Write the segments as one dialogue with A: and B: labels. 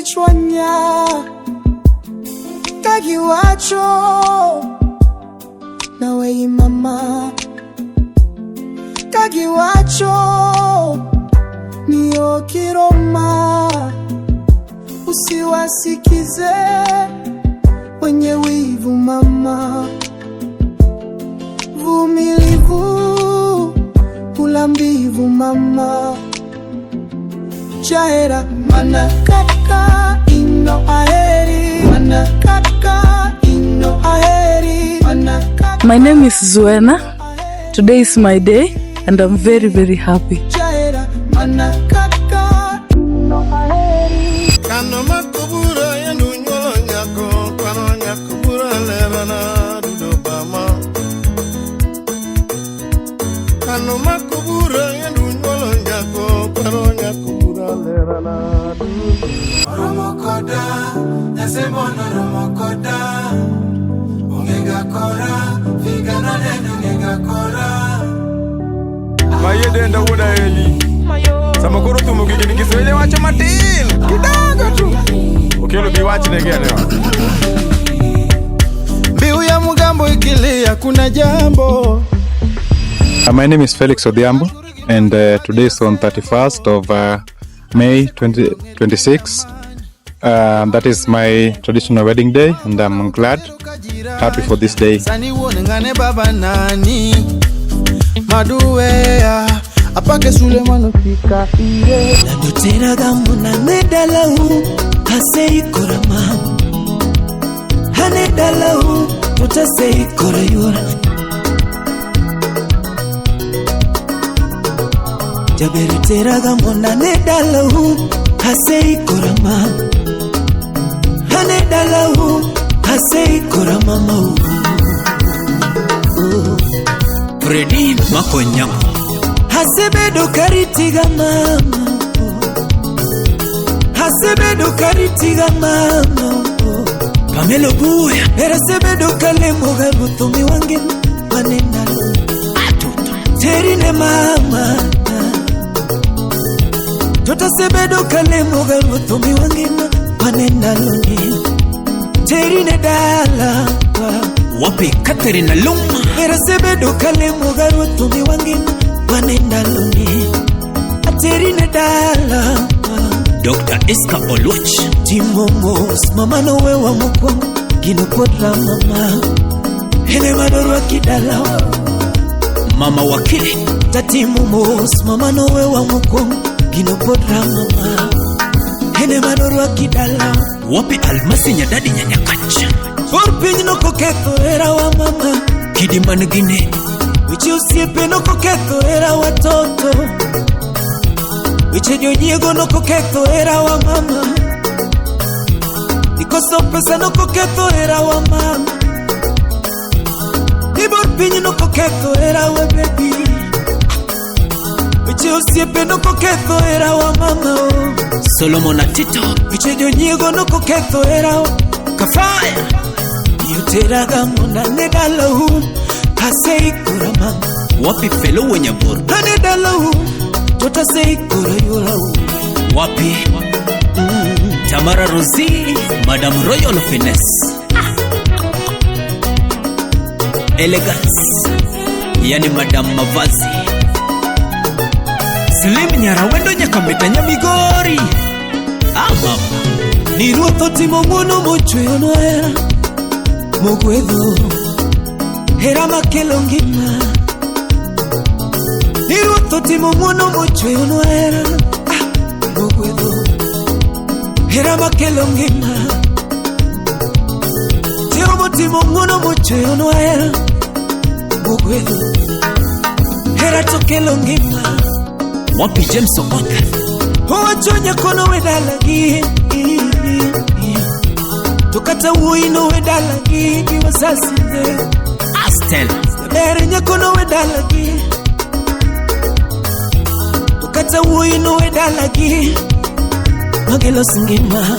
A: chwanya kagiwacho nawe mama kagiwacho niyo kiroma usiwasikize wenye wivu mama vumilivu kulambivu mama Jaira mana kaka ino aheri mana kaka ino aheri mana kaka.
B: My name is Zuena. Today is my day and I'm very very happy.
A: Jaira mana kaka ino aheri
C: kano makubura yenu nyolo nyako kano nyakubura lerana dudobama kano makubura yenu nyolo nyako kano nyakubura lerana
A: Romokoda nasemono romokoda ungega kora figana nenu ungega kora
C: Mayede nda wuda eli Samakuru tumugigi nikiswele wacha matin kidogo tu Ukiolo biwachi negene wa Biu ya mugambo ikilia kuna jambo.
D: My name is Felix Odhiambo and today is on 31st of May 2026. That is my traditional wedding day and I'm glad, happy for this day.
C: Sani wonengane baba nani maduwea apake Sulemano fika iye
A: Nadotera gamuna medalau hasei korama hanedalau tutasei korayura Jaberi tera gamuna medalau hasei korama hanedalau hasei korama mau
E: Fredi Makonyama
A: Hasebedo karitiga mama Hasebedo karitiga mama
E: Pamelo Buya
A: Erasebedo kalemo gabutumi wange manenda Terine mama Tota sebedo kalemo gabutumi wange manenda Terine dala
E: Wapi Katerina Luma
A: Erasebedo kalemo gabutumi wange manenda Aterine dala
E: Dr. Eska Oluch
A: Timomos mama no we wa mukwangu Gino podra mama Hene madorwa kidala
E: Mama Wakili
A: Tatimomos mama no we wa mukwangu Gino podra mama Hene madorwa kidala
E: Wapi Almasi Nyadadi Nyanyakacha
A: Porpinyi no koketho era wa mama
E: Kidimani Gine
A: Wichi usiepe no koketho era watoto Wichi nyonyiego no koketho era wa mama Nikoso pesa no koketho era wa mama Ibor pinyi no koketho era wa baby Wichi usiepe no koketho era wa mama
E: Solomon Atito
A: Wichi nyonyiego no koketho era wa
E: Kafaya
A: Yutera gamuna nedalo Hasei kura mama
E: Wapi Felo Wenyaburu
A: Hanedalo Tota sei kura yura
E: Wapi Tamara Rosie Madam Royal Finesse Elegance Yani Madam Mavazi Slim Nyarawendo Nyakameta Nyamigori Mama
A: Niruotho timo muno mochweyo no era Mogwedho Hera makelo ngima Niruotho timo muno mochweyo no era Mogwedho Hera makelo ngima Tiromo timo muno mochweyo no era Mogwedho Hera tokelo ngima
E: Wapi James Okoka
A: Owachonya kono wedalagi Tokata uino wedalagi Wasasinde
E: Astel
A: Bere nyakono wedalagi Tokata uino wedalagi Magelo singima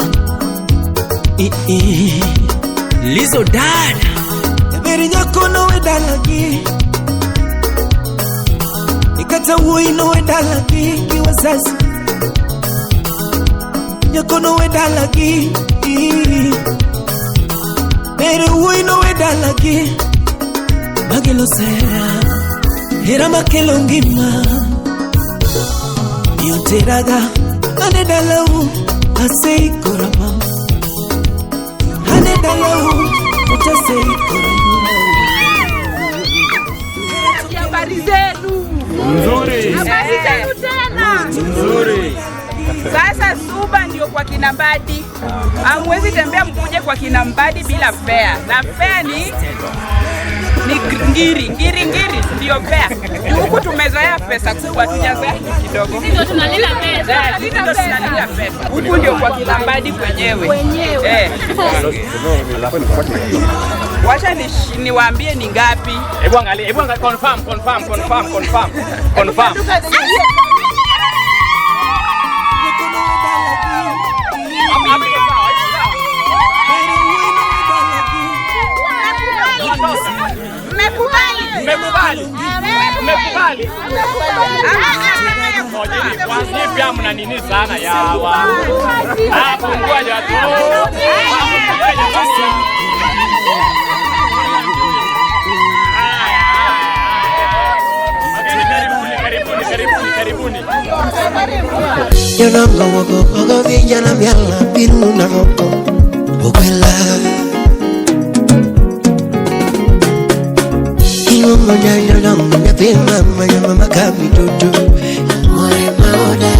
E: Lizo Dada
A: Bere nyakono wedalagi Ikata uino wedalagi Wasasinde Nyakono we dalagi Mere uino we dalagi Magelo sera Hera makelo ngima Yoteraga Ane dalau Asei korama Ane dalau Utasei korama
F: Habari zenu.
C: Nzuri.
F: Habari zenu tena.
C: Nzuri.
F: Sasa Suba ndio kwa kina Mbadi. Hamwezi tembea mkuje kwa kina Mbadi bila fare. Na fare ni ngiri ndio fare. Huku tumezoea pesa kubwa, tujazoea kidogo.
G: Sisi tunalila pesa.
F: Sisi ndio tunalila pesa. Huku ndio kwa kina Mbadi kwenyewe. Wacha niwaambie ni ngapi.
H: Hebu angalia confirm. Mmekubali. Ngoja pia mna nini sana ya hawa. Hapo ngoja tu. Karibuni.
I: Yo no go vijana miala biru na moko Okwela Ino monyanya dongo nyapima mama kami tutu More maoda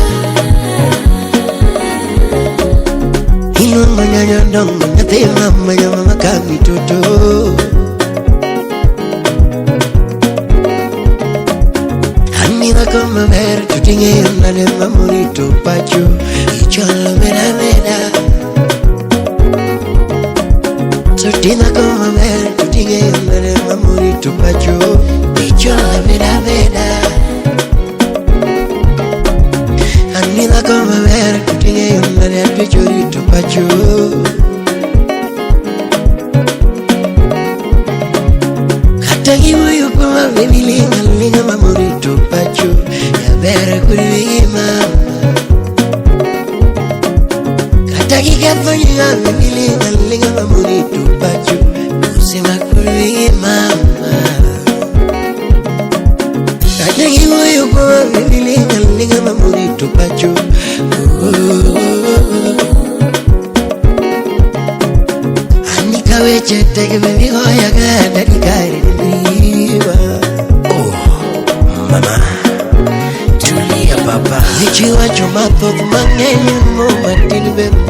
I: Ino monyanya dongo nyapima mama kami tutu Anila como ver tu tinge una de mamurito pacho y chola mera Sortina como ver tu tinge una de mamurito pacho y chola mera Anila como ver tu tinge una de pechorito pacho Katagi moyo kwa linga mamurito pacho ya bere kuri mama Katagi kafanya linga mamurito pacho kusema kuri mama Katagi moyo kwa linga mamurito pacho Anika weche tege baby hoya gada dikari Mama, Julia Papa Nichiwa chumato kumangeni mo matini beru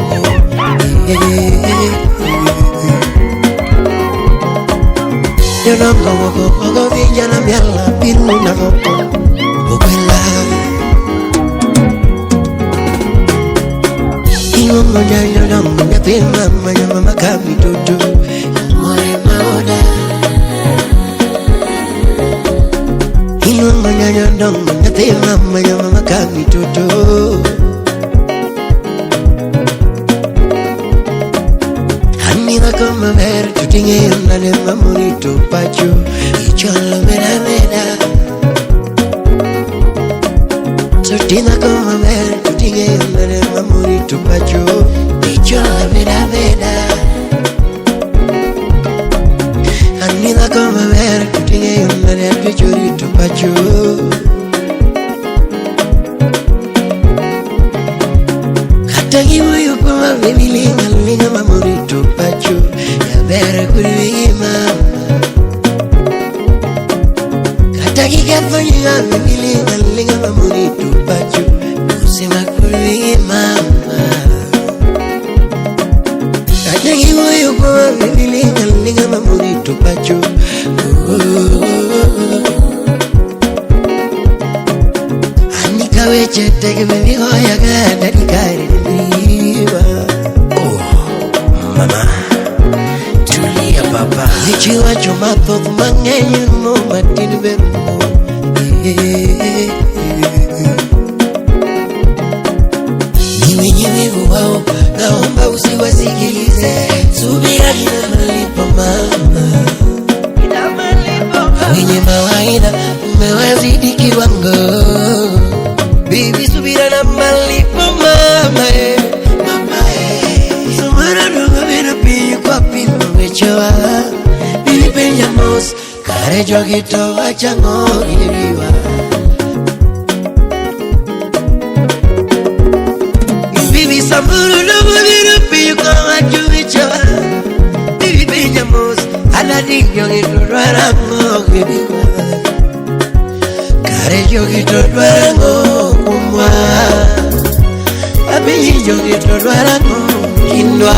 I: Yonongo wako vijana miala biru na moko Okwela Ingongo nyanyo dongo nyapima mama kami tutu More maoda Ingongo nyanyo dongo nyapima mama kami tutu Anila como ver tu tinge una de mamurito pacho y chola mera Sortina como ver tu tinge una de mamurito pacho y chola mera Anila como ver tu tinge una de pechorito pacho Katagi moyo kwa linga mamurito pacho ya bere kuri mama Katagi kafanya linga mamurito pacho kusema kuri mama Katagi moyo kwa linga mamurito pacho Anika weche tege baby hoya gada dikari Mama, Julia Papa Nichiwa chumato kumangeni mo matini beru Niwe wao naomba usiwasikilize Subira ina malipo mama Wenye mawaida umewazidi kiwango Bibi subira na malipo mama wichowa Bibi penjamos kare jogito wachango iriwa Bibi samburu lubudiru piyuko wachu wichowa Bibi penjamos aladi jogito dwarango iriwa Kare jogito dwarango kumwa Abinyi jogito dwarango kindwa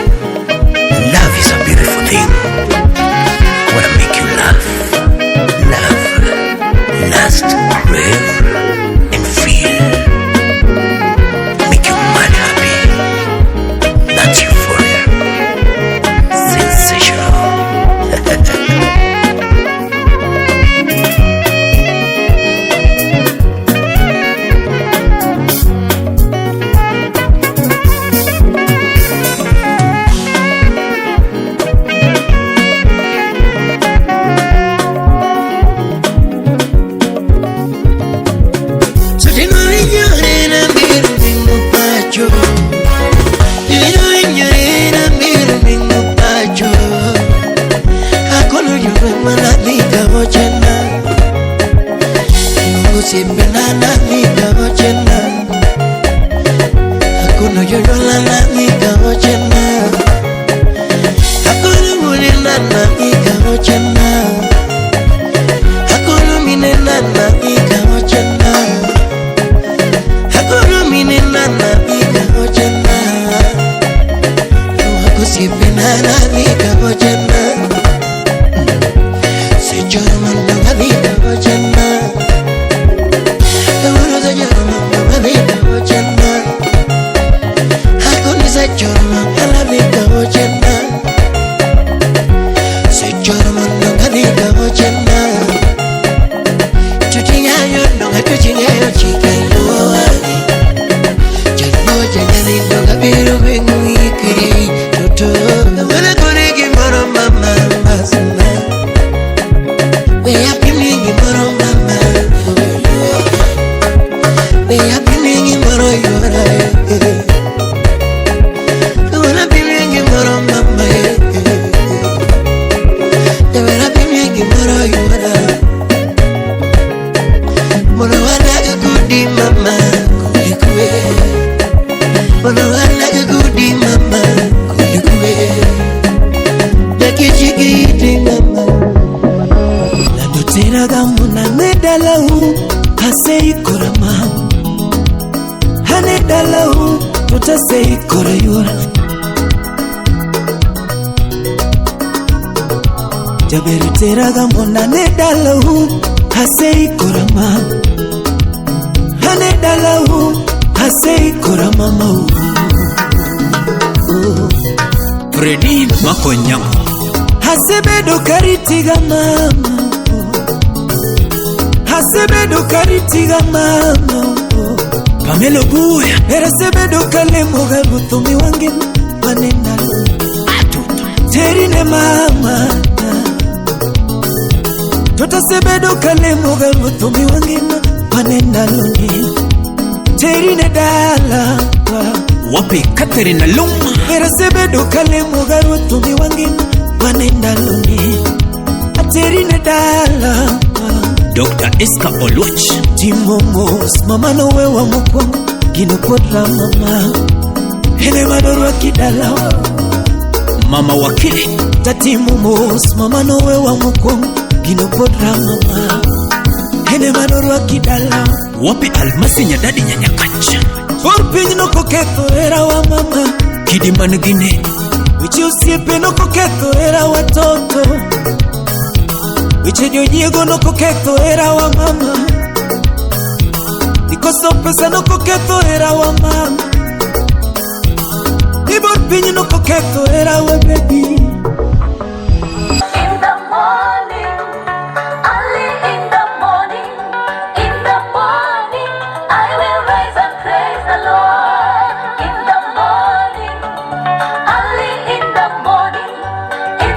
E: Love is a beautiful thing. Wanna make you laugh, last, crave, and feel. Make you mad happy. That's euphoria. Sensational.
I: Siempre nada mi cabochena Hakuno yo la mi cabochena Hakuno mulina na mi cabochena Hakuno minena na mi cabochena Hakuno minena na mi cabochena Haku siempre nada mi cabochena Se llora mando a mi cabochena Jaberiteraga mona ne dalahu hasei korama hane dalahu hasei korama mau
E: Freddy Makonyamo
A: hasebedo karitiga mama hasebedo karitiga mama
E: Pamelo Buya
A: erasebedo kalemo garutumi wange manena terine mama Tota sebedo kalemo garutumi wangina panenda loni Terine dala
E: Wapi Katerina Luma
A: Era sebedo kalemo garutumi wangina panenda loni Terine dala
E: Dr. Eska Oluch
A: Timomos mama no wewa mukwangu Gino podra mama Hene madorwa kidala
E: Mama Wakili
A: Tatimomos mama no wewa mukwangu Gino podra mama Hene madorwa kidala
E: Wapi Almasi Nyadadi Nyanyakacha
A: Orpinyi no koketho era wa mama
E: Kidimani Gine
A: Wichi usiepe no koketho era watoto Wichi nyonyiego no koketho era wa mama Nikoso pesa no koketho era wa mama Iborpinyi no koketho era wa baby
G: In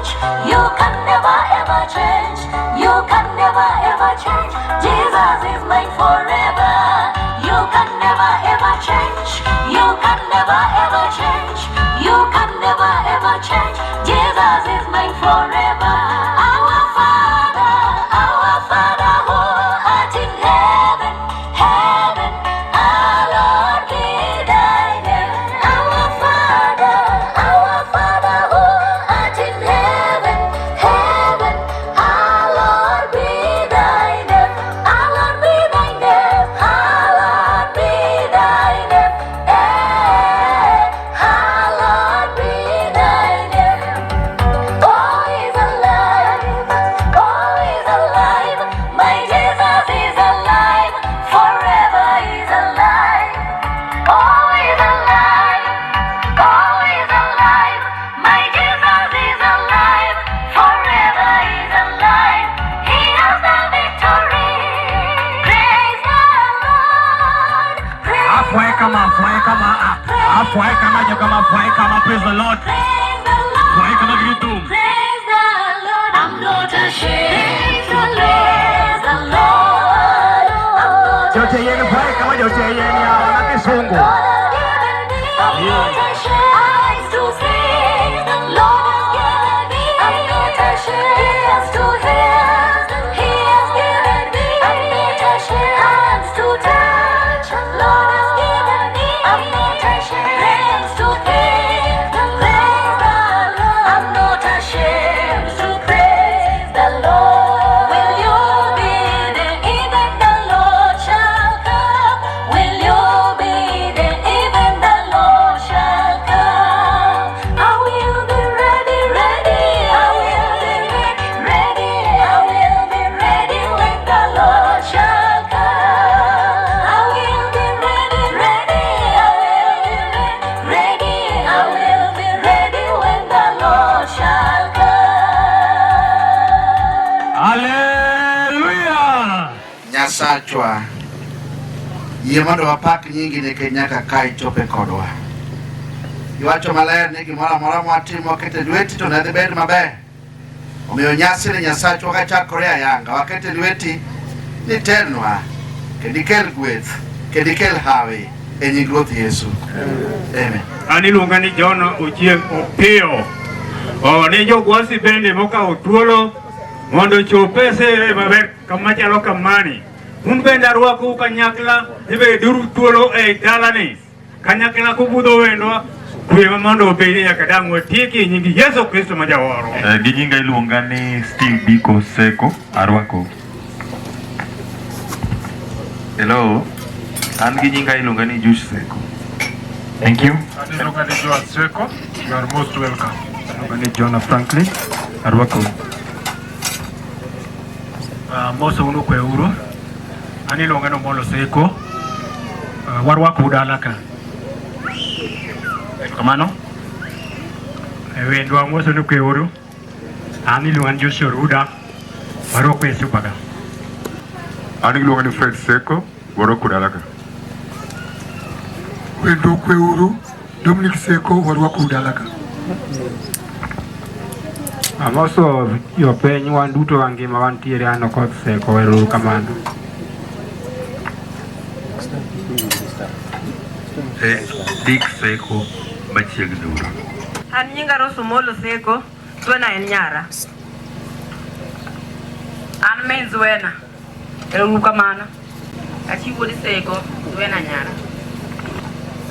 G: change. You can never ever change. You can never ever change. Jesus is mine forever. You can never ever change. You can never ever change. You can never ever change. Jesus is mine forever. Our Father who art in heaven, heaven, hallowed be thy name. Our Father who art in heaven, heaven, hallowed be thy name. Hallowed be thy name. Hallowed be thy name. Hallowed be thy name. Oh, he's alive. Oh, he's alive. My Jesus is alive. Forever he's alive. Oh, he's alive. Oh, he's alive. My Jesus is alive. Forever he's alive. He has the victory. Praise the Lord. Praise the Lord.
H: Praise the Lord.
G: Praise the Lord. Praise the Lord. I'm not ashamed to praise the Lord. I'm not ashamed. Lord has given me. I'm not ashamed. Eyes to see. The Lord has given me. I'm not ashamed. Ears to hear. He has given me. I'm not ashamed. Hands to touch. The Lord has given me. I'm not ashamed. Hands to feel. Praise the Lord. I'm not ashamed to praise the Lord. Will you be there even the Lord shall come? Will you be there even the Lord shall come? I will be ready, ready. I will be ready. I will be ready when the Lord shall come. I will be ready, ready. I will be ready. I will be ready when the Lord shall come.
H: Hallelujah.
J: Nyasachwa yie mondo wapak nyingi nikech nyaka kae chope kodwa. Iwacho maler ni gimoro amora mwatimo kete lweti to ne dhi bed maber. Omiyo nyasi ni Nyasachwa kachakore ayanga wakete lweti ni telnwa kendo ikel gweth kendo ikel hawi e nying Ruoth Yesu. Amen.
H: An iluonga ni John Ochieng Opiyo. Ne jogwasi bende mokawo thuolo mondo chope se maber kamachalo kamani. Un bende arwakou kanyakla ibeduru thuolo e dalani. Kanyakla kubudho wendwa kwe mondo obedi nyaka dang' watieki nying Yesu Kristo ma jawaro.
K: Gi nyinga iluonga ni Steve Biko Seko arwako. Hello. An gi nyinga iluonga ni Josh Seko. Thank you.
C: An iluonga ni Joel Seko. You are most welcome.
H: Iluonga ni John Franklin arwako. Moso unu kwe uru. An iluonga ni Molo Seko. Warwako dala ka. Kamano. Wendwa moso unu kwe uru. An iluonga ni Joshua Ruda. Warwako Yesu baga.
C: An iluonga ni Fred Seko. Warwako dala ka.
L: Wendo kwe uru. Dominic Seko warwako dala ka.
H: Amoso yo peny wan duto wangima wantiere an Okoth Seko weruru kamano.
K: Dick Seko machiegni uru.
M: An nyinga Rose Molo Seko, Zwena en nyara. An min Zwena, weruru kamano. Achi wuod Seko, Zwena nyara.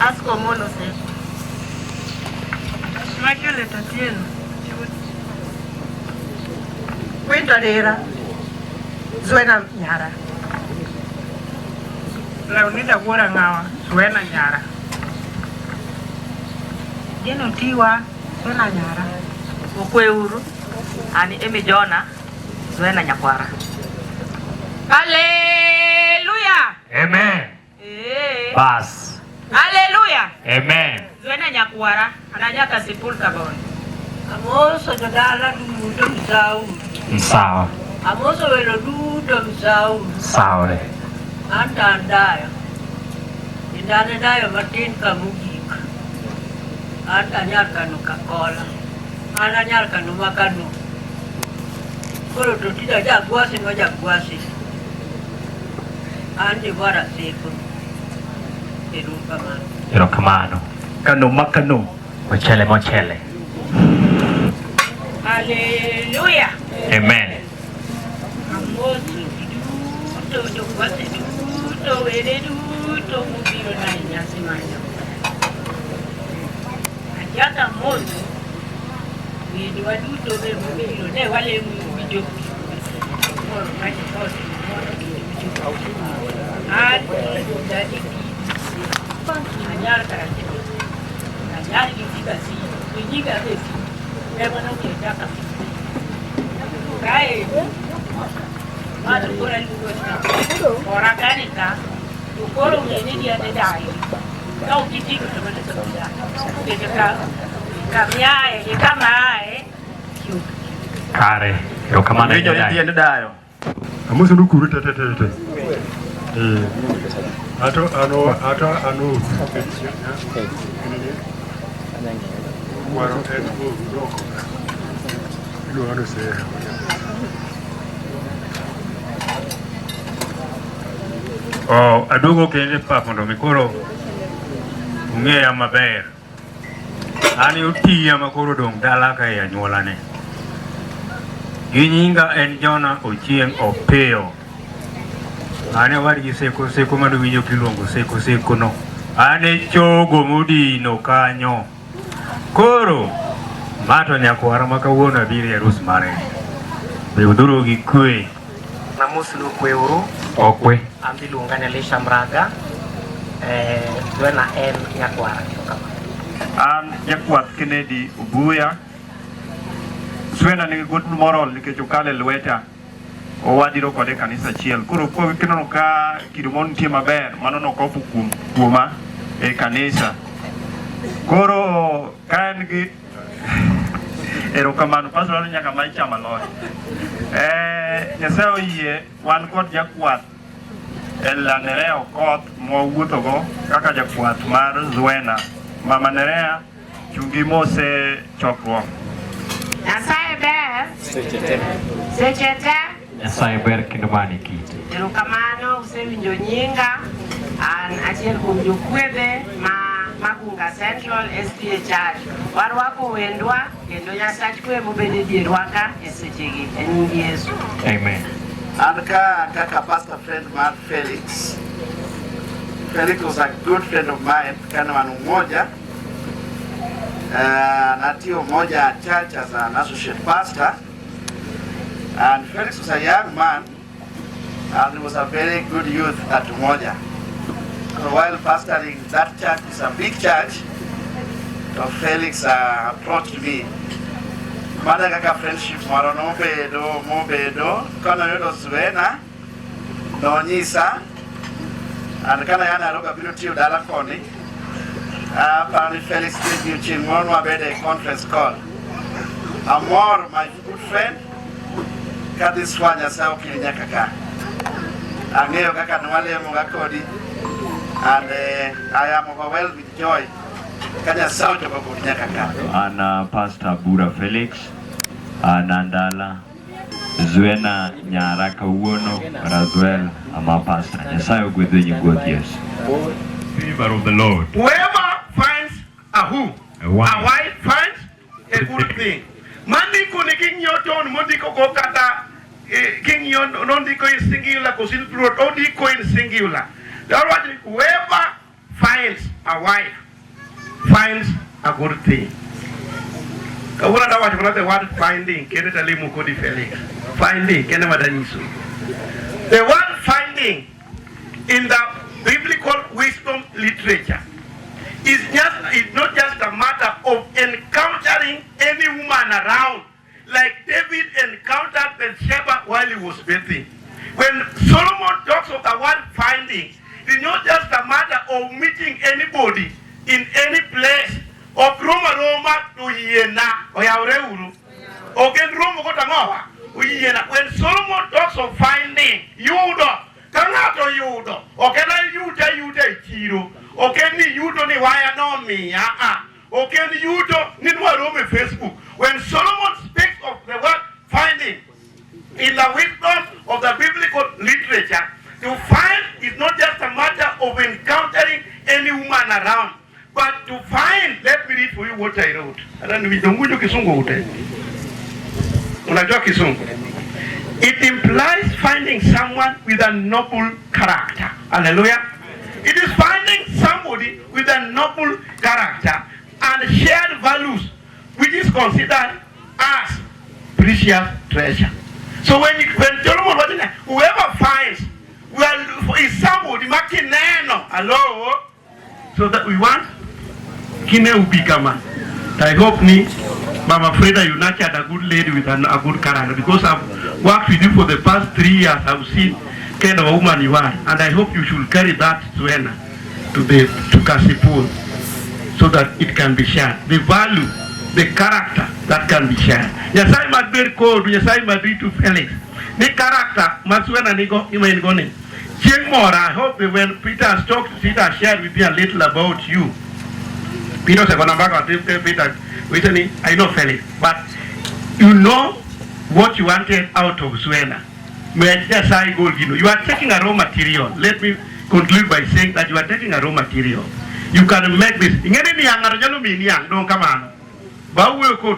M: Asko Molo Seko. Immaculate Atieno. Winter Dera, Zwena nyara.
H: Leonida Wora Ngawa, Zwena nyara.
M: Jeno Tiwa, Zwena nyara. Okwe uru, ani Emi Jona, Zwena nyakwara. Hallelujah!
H: Amen. Bas.
M: Hallelujah!
H: Amen.
M: Zwena nyakwara, ananyaka sipul kabon.
N: Amoso jodala duto msau.
H: Sawa.
N: Amoso welo duto msau.
H: Sawa.
N: Anta andayo. Indane dayo matin kamugik. Anta nyaka nukakola. Ananyal kanu makanu. Koro to tida jagwasi no jagwasi. Andi wara seko.
H: Erokamano. Kanu makanu. Mochele.
N: Hallelujah.
H: Amen.
N: Amosu do kwase do wele do mubiro na nyasi manya. Ajata mosu. Ni waduto be mubiro ne wale mubiro. Moro kaje kosi. Jadi anyar karate. Anyar kitika si. Kujiga besi. Ema na kujaka. Kai. Madu kura lugo. Ora kanika. Ukoro ngene dia dai. Kau kitika kemana saja. Kita kamia kama
H: Kare. Erokamano dia dayo.
L: Amoso nukuru tete. Ato anu. Waro enu doko. Ilo anu se.
H: Adugo kende pa mondo mikoro ung'eya maber. Ani utiya makoro dong dala ka e anyuolane. Ginyinga en Jona Ochieng Opiyo. Ane wargi seko manu winjo kilongo seko no. Ane chogo modino kanyo. Koro mato nyakwara makawuono abiri arus mare. Beudhuru gi kwe.
O: Namuslu kweuru.
H: Okwe.
O: Ambi luonga ne Lisha Mraga. Wena en nyakwara.
H: An nyakwat Kennedy Obuya. Swena nigi gut moral nikech okale lweta. Owadiro kode kanisa chiel. Koro kwa kinono ka kidumon tie maber mano no kofu kuoma e kanisa. Koro kan gi erokamano pastor nyaka mai chama loy. Nyasaye oyie wan kod jakwat Ella Nerea Okoth mwawuotho go kaka jakwat mar Zwena. Mama Nerea chungi mose chokruok.
M: Nyasaye ber. Sechete.
H: Nyasaye ber kendo mani kiti.
M: Erokamano usewinjo nyinga an achiel kuom jokwedhe Magunga Central SDA Church. Warwako wendwa kendo Nyasach kwe mobede dierwa ka e sechegi e nying Yesu.
H: Amen.
J: And kaka pastor friend man Felix. Felix was a good friend of mine, kana manu moja. Natio moja church as an associate pastor. And Felix was a young man and he was a very good youth at Umoja. So while pastoring that church, is a big church, so Felix approached me. Mada kaka friendship maro no bedo kana yodo Zwena no nyisa and kana yana roga biro tiyo dala koni. Apparently Felix did you chimon wa bede conference call. Amor, my good friend, kadiswanya sao kilinya kaka. Angeo kaka nwale munga kodi. And I am overwhelmed with joy. Kanya sao jogo kilinya kaka.
H: Ana Pastor Bura Felix, Anandala, Zwena nyara kawuono, Razwel, ama Pastor. Nyasaye ogwedho nyinguoth Yesu. Favor of the Lord.
P: Whoever finds a wife finds a good thing. Mandiko ni king yoton mondiko ko kata king yon nondiko in singular kosin plural ondiko in singular. Whoever finds a wife finds a good thing. Kawuna da watu the word finding kene talimu kodi Felix. Finding kene madanisu. The word finding in the biblical wisdom literature is not just a matter of encountering any woman around, like David encountered Bathsheba while he was bathing. When Solomon talks of the word finding, it's not just a matter of meeting anybody in any place. Or Roma to Yena or Yareuru. Or get Roma go to Yena. When Solomon talks of finding Yudo, Kanato Yudo, or can I Yuda Chiro, or can you do the wire no me? Okay, you don't need one Facebook. When Solomon speaks of the word finding in the wisdom of the biblical literature, to find is not just a matter of encountering any woman around, but to find, let me read for you what I wrote. It implies finding someone with a noble character. Hallelujah. It is finding somebody with a noble character and shared values, which is considered as precious treasure. So when Solomon was in there, whoever finds is somebody makineno. Hello. So that we want kine ubikama. I hope ni Mama Freda, you nurtured a good lady with a good character, because I've worked with you for the past 3 years. I've seen kind of a woman you are, and I hope you should carry that to Kasipul, so that it can be shared. The value, the character that can be shared. Yes, I might be called. Yes, I might be to Felix. The character, Maswena Nigo, Imain. I hope that when Peter talked, Peter shared with me a little about you. Peter said, Peter, I know Felix, but you know what you wanted out of Swena. You are taking a raw material. Let me conclude by saying that you are taking a raw material. You can make this. Don't come on. Bawuko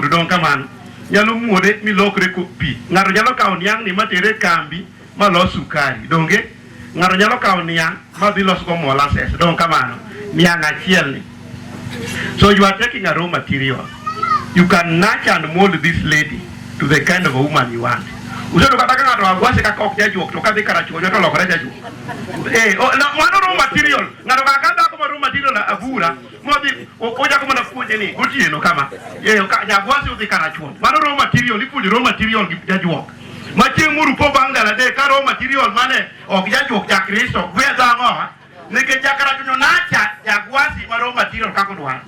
P: don't come on. Yalu mude mi lokre kupi. Ngaro jalo kauniang ni matere kambi ma lo sukari. Donge ngaro jalo kauniang ma di los ko molasses. Don kamano niang achiel ni. So you are taking a raw material. You can nurture and mold this lady to the kind of a woman you want. Uso kata ngaro agwase ka kok jaju to ka di karacho to lokre jaju. Raw material. Ngaro kakanda ko raw material na abura. Modi oja ko na kuje ni guti no kama nyagwasi uti karachuon mano raw material ipuji raw material gijajuok machi muru po bangala de ka raw material mane ok jajuok ja Kristo gweza ngo ne ke jakarachuno nacha jagwasi raw material kako dwa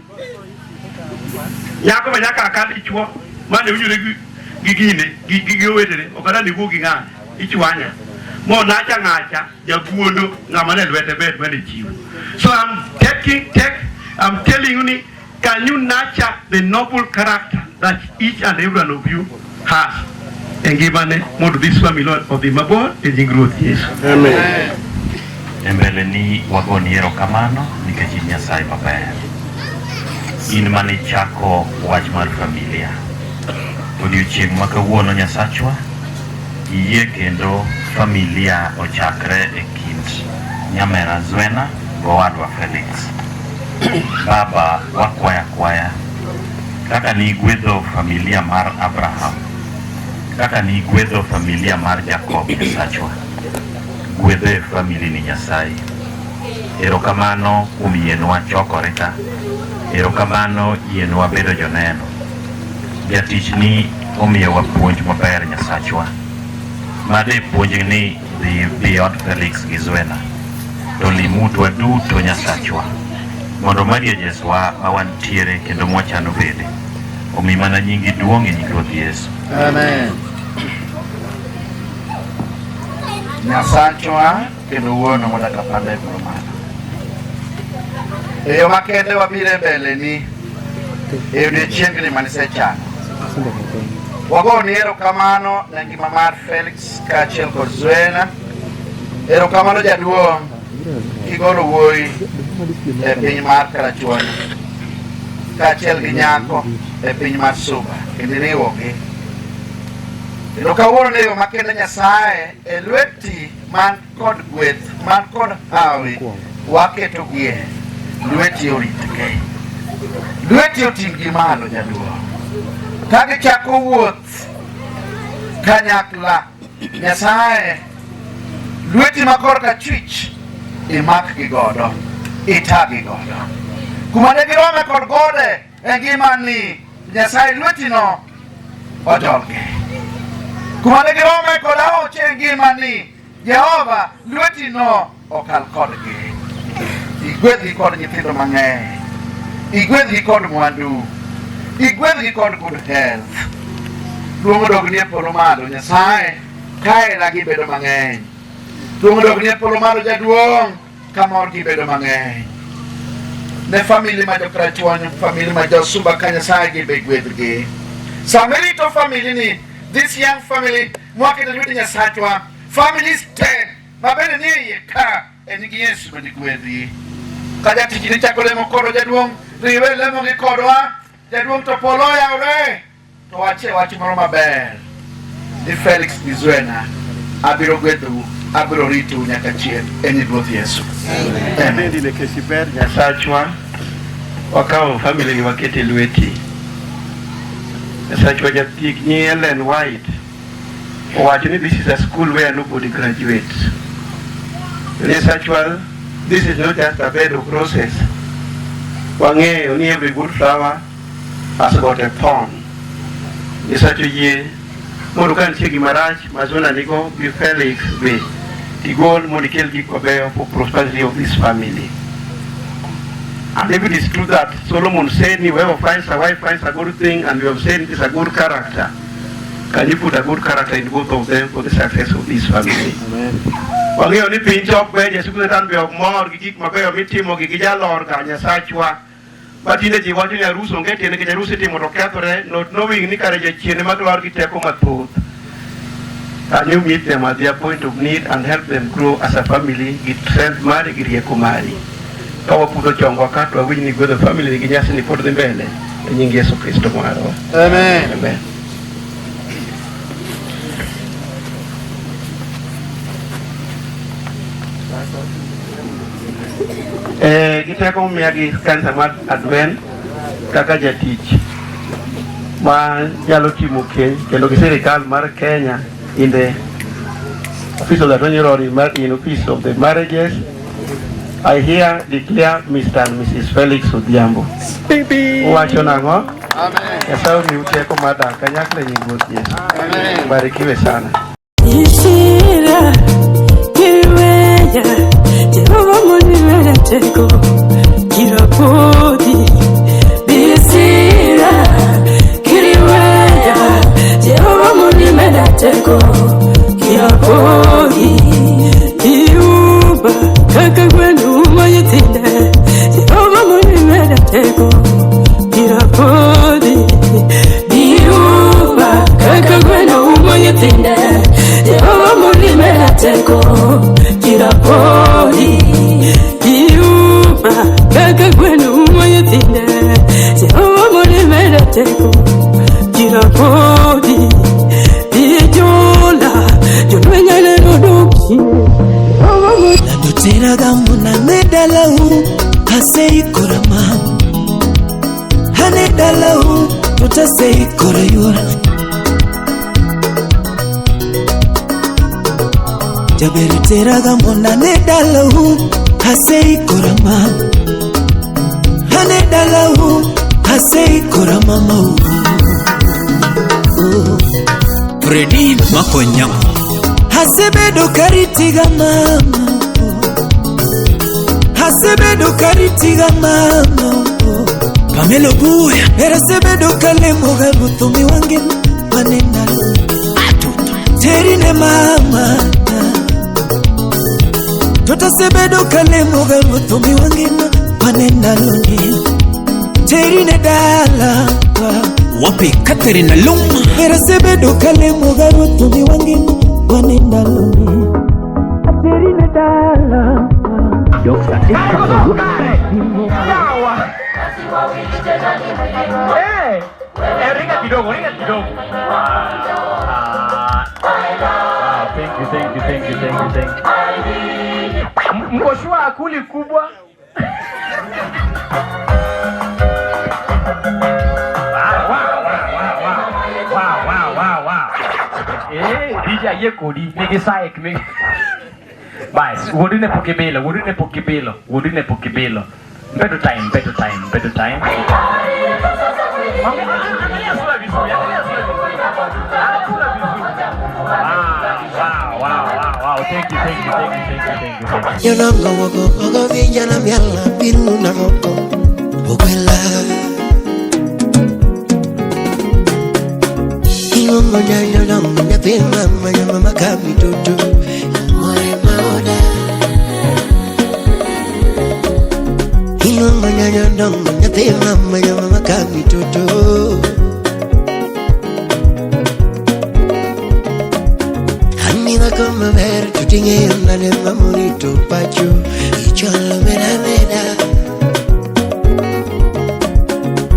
P: yako banyaka akandi chuo mane unyure gigine wetere okada ni bugi ngana ichwanya mo nacha ngacha jaguondo ngamane lwete bed mane chiwo. So I'm telling you, can you nurture the noble character that each and every one of you has, and give more to this family of the Mabor and growth? Yes. Amen.
Q: Embeleni wagoniero kamano nikech Nyasaye maber. In mane chako wach mar familia. Odiochieng' ma kawuono Nyasachwa yie kendo familia ochakre e kind nyamera Zwena gowadwa Felix. Baba wakwaya kaka ni gwedho familia mar Abraham, kaka ni gwedho familia mar Jacob Nyasachwa, gwedhe famili ni Nyasaye. Erokamano kuom yienwa chokore ka. Erokamano yienwa bedo joneno. Jatichni omiyowa puonj maber Nyasachwa. Made puonjni dhi beyond Felix gi Zwena. To limutwa duto Nyasachwa. Mondo Maria Jeswa awantiere kendo mwachano bede. Omi mana nyingi duong' e nying Ruoth Yesu.
J: Amen. Nyasachwa kendo wuono modaka pande bromana. Eyo makende wabire mbele ni eyo ne chiengni manisechano. Wagoni erokamano ne ngima mar Felix kaachiel kod Zwena. Erokamano jaduong' kigolo wuoyi e piny mar Karachuonyo kaachiel gi nyako e piny mar Suba kendo iriwogi. Kendo kawuono ne yo makende Nyasaye e lweti man kod gweth man kod hawi waketogie. Lweti oritgi. Lweti oting'gi malo jaduong'. Ka gichako wuoth kanyakla Nyasaye lweti ma korka chwich imakgi godo, itagi godo. Kuma ne girome kod gode e ngimani Nyasaye lwetino odolgi. Kuma ne girome kod aoche e ngimani Jehova lwetino okal kodgi. Igwedhgi kod nyithindo mang'eny, igwedhgi kod mwandu, igwedhgi kod good health. Duong' odogni e polo malo Nyasaye ka heragi bedo mang'eny. Duong dok ni polo maro jaduong kamor gi bedo mang'eny. Ne family ma jokra chuan, family ma josuba kanya sagi be gwedgi. Sameri to family ni, this young family mwake na lwiti nyasachwa, families 10, mabene ni yeka, enigi Yesu bende gwedgi. Kaja tijini chakole mokoro jaduong, riwe lemo gikodwa, jaduong to polo ya ure, to wache moro maber. Ni Felix Nizwena, abiro gwedhu, abiro ritu nyaka chien, eni Ruoth Yesu.
H: Amen. Ndi nekesiber nyasachwa, wakao family ni wakete lweti. Nyasachwa jatik ni Ellen White. Watching this is a school where nobody graduates. Nyasachwa, this is not just a bed of roses. Wange, only every good flower has got a thorn. Nyasachwa ye, Morukan Chigi Maraj, Mazona Nigo, be Felix be. The goal Monikel Gikobe for prosperity of this family. And if it is true that Solomon said, whoever finds a wife finds a good thing, and we have said it is a good character, can you put a good character in both of them for the success of this family? Amen. Wangi oni pinchok be Yesu kutan be more gigik mabe mitimo gigija lor kanya sachwa. But in the jiwaju ya ruso ngeti ne ke ruso timo rokatore not knowing ni kare je chiene maglor giteko matut. Can you meet them at their point of need and help them grow as a family? Get strength mari girie kumari. Kawa puto chongo wakati wa wini go the family ginyasi ni poto mbele. Nyingi Yesu Kristo mwaro. Amen. Amen. Giteko miagi kanisa mat Advent kaka jatich ma nyalo timo kendo gi sirikal mar Kenya in the office of the Attorney General in office of the marriages. I here declare Mr. and Mrs. Felix Odhiambo. Wacho nango? Amen. Yasao ni uteko mada kanyakle nyingo Yesu. Amen. Barikiwe sana.
R: Ishira kiweya Jehova mwenye teko kirapodi bisira kiweya Jehova mwenye teko kirapodi iuba kaka kwenu mayitinde Jehova mwenye teko kirapodi iuba kaka kwenu mayitinde Jehova mwenye teko kirapodi iuba kaka kwenu mayitinde Jehova mwenye teko kirapodi ijola jonwenya leno doki
A: Tera gamuna nedalau hasei korama hane dalau tutasei korayura Jaberi tera gamuna nedalau hasei korama hane dalau hasei korama mau
E: Fredi Makonyamo
A: Hasebedo karitiga mama Hasebedo karitiga mama
E: Pamelo Buya
A: Erasebedo kalemo garutumi wange manena Terine mama Totasebedo kalemo garutumi wange manena loni Terine dala
E: Wapi Katerina Luma
A: Erasebedo kalemo garutumi wange manena loni Terine dala
E: Dr.
H: Ringa kidogo. Thank you. Mkoshua akuli kubwa. Wow. DJ yekodi, nigisa ekme. Bas, wudine pokebelo. Better time. Wow. Thank you.
I: Yo no go villa na miala pinu na goko. Okwela. Ingo moja yo no ya pima mama kami tutu. More nyandong nyathi mama ya mama kami toto. Anina kama ver tutinge yonale mamurito pacho ichola mera mera.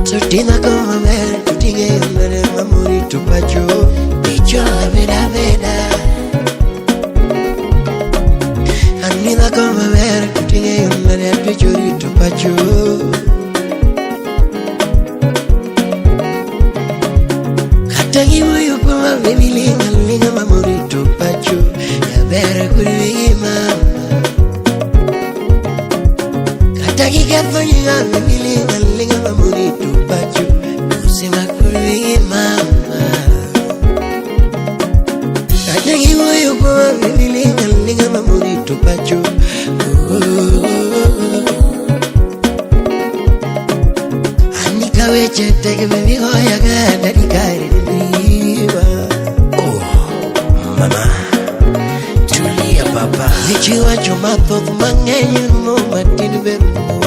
I: Tutina kama ver tutinge yonale mamurito pacho ichola mera mera. Anina kama ver tutinge yonale mamurito pacho. Katagi moyo kwa baby linga linga mamurito pacho ya vera kuri mama. Katagi kafanya baby linga linga mamurito pacho usema kuri mama. Katagi moyo kwa baby linga linga mamurito pacho. Anika weche tege baby hoya gada dikari. Mama, tulia papa. Nichiwa choma thoth mang'eny mo matin ber mo.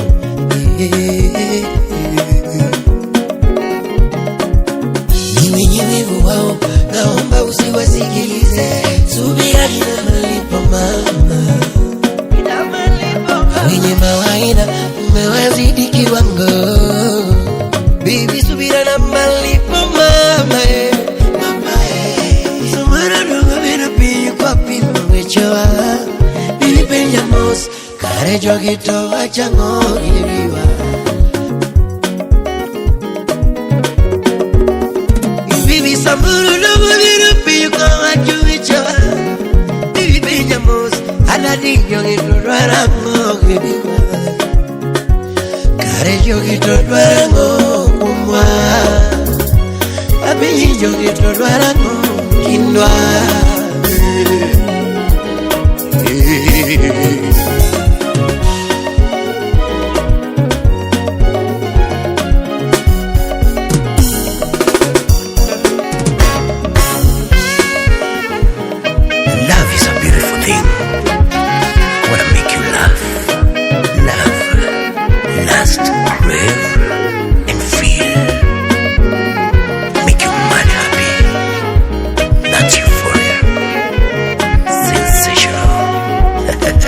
I: Niwe wao, naomba usiwasikilize. Subira ina malipo mama. Wenye mawaida umewazidi kiwango. Bibi subira na malipo mama. Choa, bibi penjamos, kare jogito achango iriwa. Bibi samburu lobo birupi kwa wachu choa, bibi penjamos, anadi jogito dwarango iriwa. Kare jogito dwarango kumwa, bibi jogito dwarango kindwa.
E: Love is a beautiful thing. Wanna make you laugh, love, lust, crave, and feel. Make you mad happy. That's euphoria. Sensational.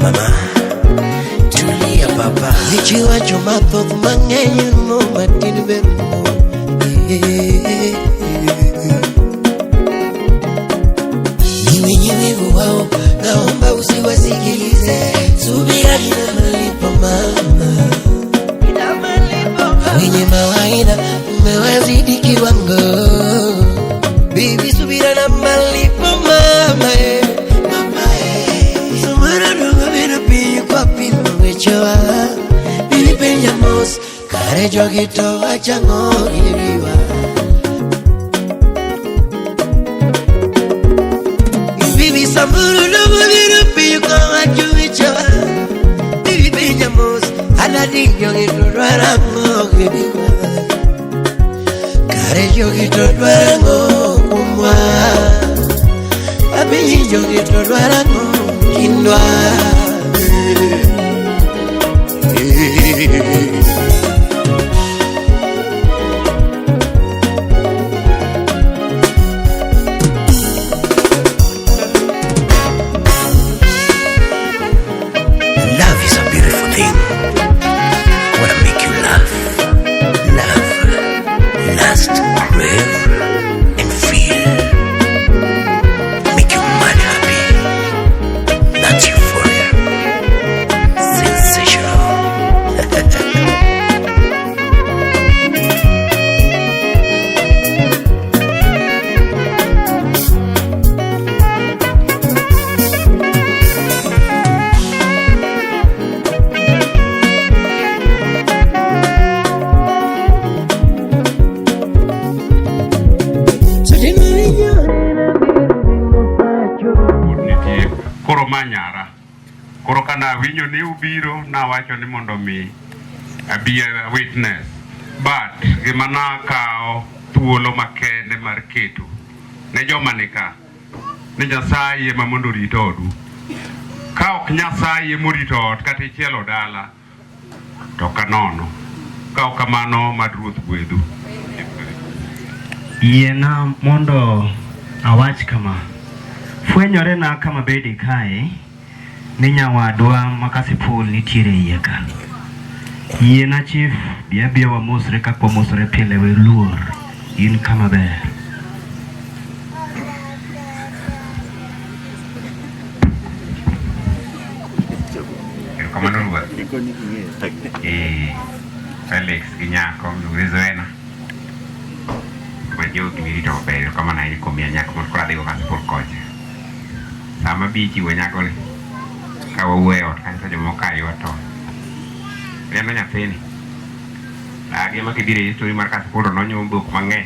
E: Mama, tulia papa. Nichiwa choma thoth mang'eny mo matin ber mo.
I: wao, naomba usiwasikilize. Subira ina malipo mama, ina malipo mama. Wenye mawaida umewazidi kiwango, bibi subira na malipo mama, mama. Sumara nunga bina piyu kwa pino wechoa, bibi Benjamos kare jogito wachango iliwa. Bibi Samburu nunga bina piyu kwa wachu wechoa, bibi Benjamos anadi jogito warango iliwa. Kare jogito warango kumwa, babi jogito warango kindwa.
E: Love is a beautiful thing. Wanna make you laugh, last, crave, and feel. Make you mad happy. That's euphoria. Sensational.
H: Koro manyara. Koro kana winyo ni ubiro na wacho ni mondo mi be a witness. But gimana kao thuolo makende mar keto ne joma nika ni Nyasaye ema mondo rito odu. Ka ok Nyasaye morito ot kata ichielo dala to kanono. Ka ok kamano mad Ruoth gwedhu.
S: Yiena mondo awach kama fwenyore na kama bedi kae ni nyawadwa makasipul nitiere iye ka. Yiena chief bia wa mosre ka kwa mosre pile we luor in kama ber.
H: Kamano Ruoth. Felix Ginyako Zoena. Majo gimirito maber kamano ai komia nyako mon kora digo kasipul kocha. Sama bichi we nyako ni ka wawuoye ot kanisa jomoko kayo to neno nyathini agi ema kidire history mar kasipul nonyuomo dhok mang'eny.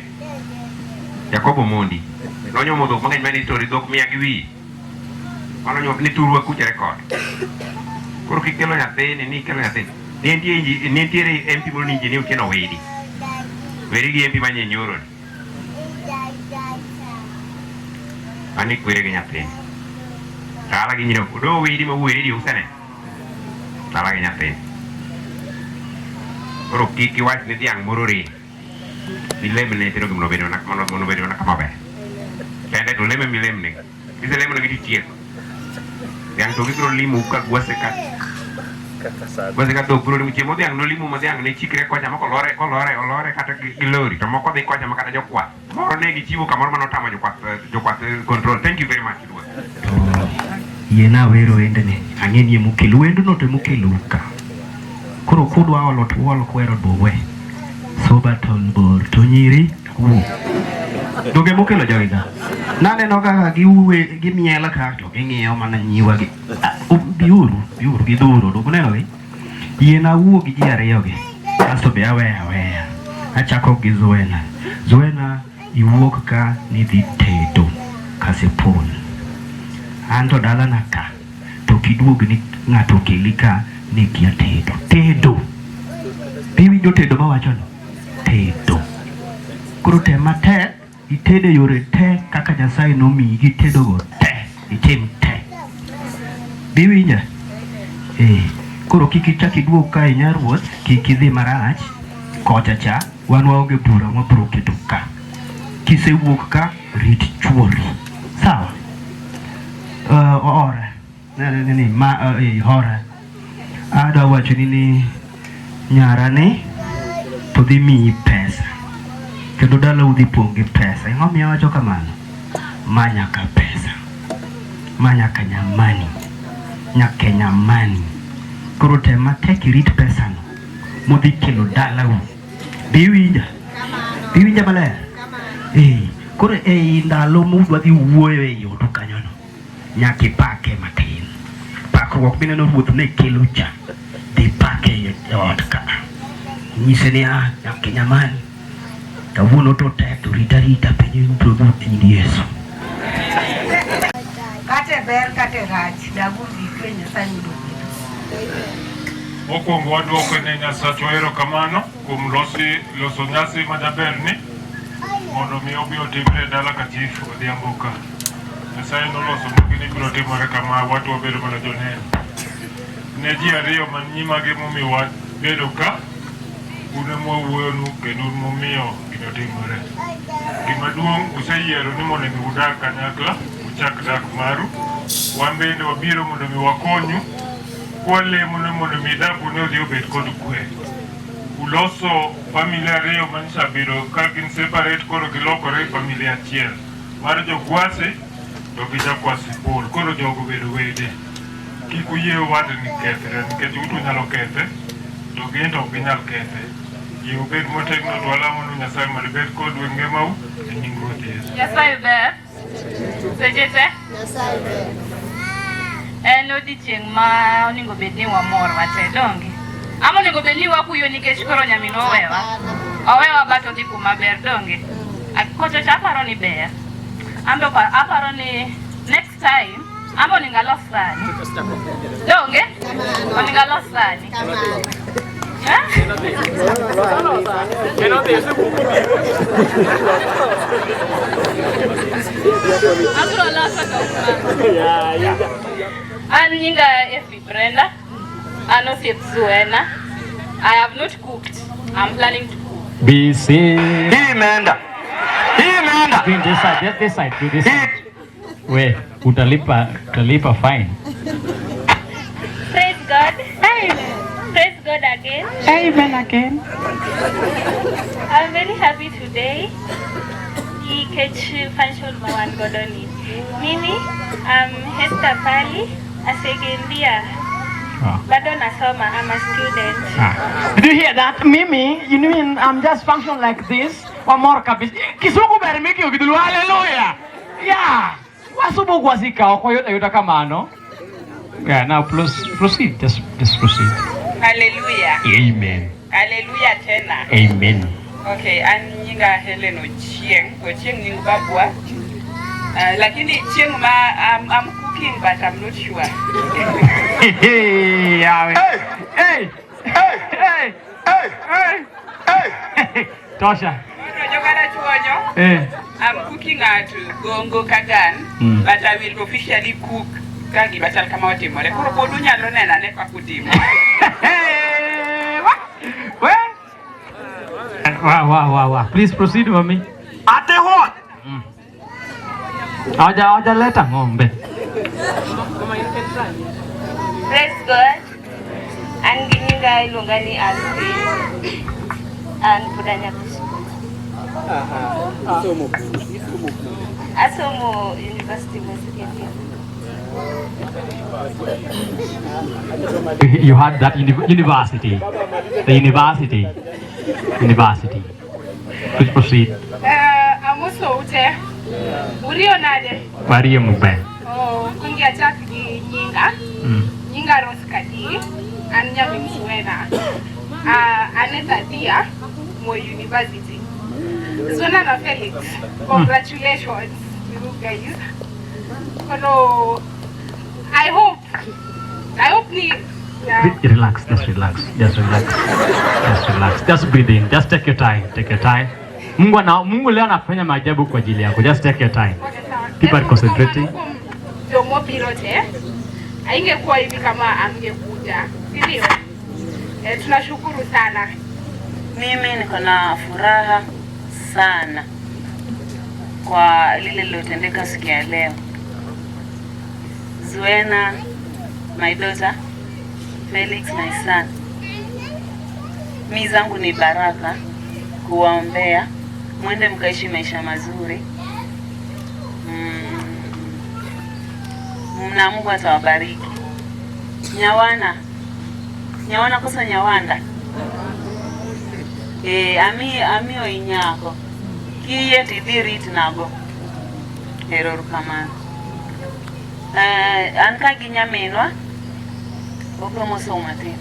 H: Jacobo Mondi nonyuomo dhok mang'eny mane history dhok mia gi wi mano nyuomo ni turwa kucha rekod. Koro kikelo nyathini ni kelo nyathini nitiere MP moro ni injinia Otieno Wedi weri gi MP manye nyoro ani kwere gi nyathini tala gi nyiro do Wedi ma weri di usane tala gi nyathini. Koro kiki wach ni dhiang' moro ri mileme ne tero gimno bedo nak mono bedo nak kama be kende to leme mileme kise leme no gitiek yang to gitro limu ka gwase ka to bro ni chemo dhiang' no limu ma dhiang' ne chikre kocha mako lore kata gilori to moko dhi kocha makata jokwath moro ne gichiwo kamoro mano tamo jokwath control. Thank you very much.
S: Yiena wero endene ang'eni mukelu wendo no to mukelu ka koro kudwa olo to olo kwero duwe sobaton bor to nyiri doge mukelo jogiga naneno kaka giuwe gimiela ka to ging'iyo mana nyiwa gi biuru gidhuro dogo neno gi yiena wuo gi ji ariyo gi asto be aweya achako gi Zuena iwuok ka nidhi tedo kasipul anto dala na ka to kiduog ni ng'ato keli ka ni kia tedo biwinjo tedo mawacho no tedo koro tema te itede yore te kaka Nyasaye nomiyi gitedo go te itim te biwinja koro kik ichak iduog ka inya Ruoth kik idhi marach kocha cha wan waonge bura mabiro keto ka kisewuok ka rit chuori sawa. Hora ada wacho ni nyarane to dhi miyi pesa kendo dala udhi pong' gi pesa. Ing'o miyo wacho kamano? Manya ka pesa ma nyaka nyamani. Nyaka nyamani. Koro tema tek irit pesa no. Modhi kelo dalau. Biwinja. Biwinja maler. Koro ndalo mudwa dhi wuoyo e yodo kanyono. Nyaka ipake matin. Pakruok mineno ruoth ne kelo cha. Dhi pake e ot ka. Nyise ni nyaka nyamani. Kawuono to tek to rita penyo ibrogo e Yesu.
M: Kate ber kate rach dagu gikwe Nyasaye yudo.
L: Mokwongo waduoko ne Nyasachwa erokamano kuom loso nyasi majaber ni mondo mi obi otimre dala katifu Odhiambo ka. Nyasaye noloso ni biro timore kama watu wabedo mana joneno. Ne ji ariyo man nyima gi momiyo wabedo ka une mwawuonu kendo momiyo gino timore. Gima duong' useyiero ni mondo mi udak kanyakla, uchak dak maru. Wan bende wabiro mondo mi wakonyu kwalemo mondo mi dak ne odhi obed kod kwe. Uloso familia ariyo manyiso bedo ka gin separate koro gilokore familia achiel. Mar jogwase to gi jakwasi Paul. Koro jogo bedo wede. Kik uyie wadni kethre nikech uto nyalo kethe to gin to ok ginyal kethe. Yie ubed motegno to walamo ni Nyasaye mondo obed kod ngimau e nying Ruoth Yesu.
T: Nyasaye ber. Seche te? Nyasaye ber. En odiochieng' ma onego bed ni wamor wate donge. Ama onego bed ni wakuyo nikech koro nyaminwa owewa but odhi kuma ber donge. Kocha chaparo ni ber. Ambe aparo ni next time ambo onego alos sani. Donge? Onego alos sani. An nyinga Efi Brenda. An osiep Zuena. I have not cooked. I'm planning to cook.
S: Be safe. Imenda. Bring this side, do this side. Wait, utalipa fine.
T: Praise God. Amen. Praise God again.
S: Amen again.
T: I'm very happy today. Ikech function mawan godoni. Mimi, Hester Pali, a second year. Bado nasoma, I'm a student.
S: Did you hear that? Mimi, you mean I'm just function like this? Or more kabisa. Kisugu berimiki ukidulu, hallelujah. Yeah. Wasubu kwazika, okoyota yutakamano. Yeah, now proceed. Just proceed.
F: Hallelujah.
S: Amen.
F: Hallelujah tena.
S: Amen.
F: Okay, an nyinga Helen Ochieng nying babwa. Lakini Chieng ma I'm cooking but I'm not sure.
S: Hey. Tosha.
F: I'm cooking at Gongo Kagan, but I will officially cook Kagi Batal Kamoti More. Korobodunya Lonena Nepa Kudimo.
S: Wow. Please proceed, mommy. Ate what? Aja leta ngombe.
T: Praise God. Anginyinga ilungani alfi. And Pudanya Asomo University
S: You had that university. The university. Please proceed.
T: I'm also Ute. Urio Nade.
S: Maria Mube.
T: Oh, Kungia Jack Nyinga. Nyinga Roskadi. And Yamin Suena. Aneta Dia. Mo University. Zona na Felix. Congratulations to you guys. Hello. I hope ni.
S: Relax. Just breathe in. Just take your time. Mungu leo anafanya maajabu kwa ajili yako. Just take your time. Keep on concentrating.
T: Domo pilote. Haingekuwa hivi kama angekuja. Ndio. Tunashukuru sana.
U: Mimi niko na furaha sana kwa lile lilotendeka siku ya leo. Zuena, my daughter, Felix, my son. Mimi zangu ni baraka kuwaombea mwende mkaishi maisha mazuri. na Mungu atawabariki. Nyawana kosa Nyawanda. Ami oinyako. Kiye tidhirit nago. Erouru kamano. An ka gi nyaminwa. Opromoso matin.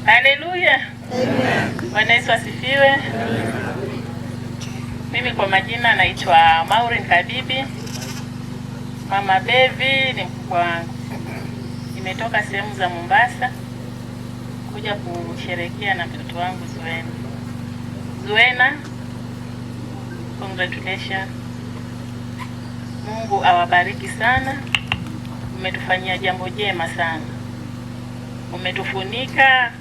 B: Haleluya. Bwana Yesu asifiwe. Mimi kwa majina naitwa Maureen Kabibi. Mama Bevi ni mkubwa wangu. Nimetoka sehemu za Mombasa kuja kusherehekea na mtoto wangu Zuena. Congratulations. Mungu awabariki sana. Umetufanyia jambo jema sana. Umetufunika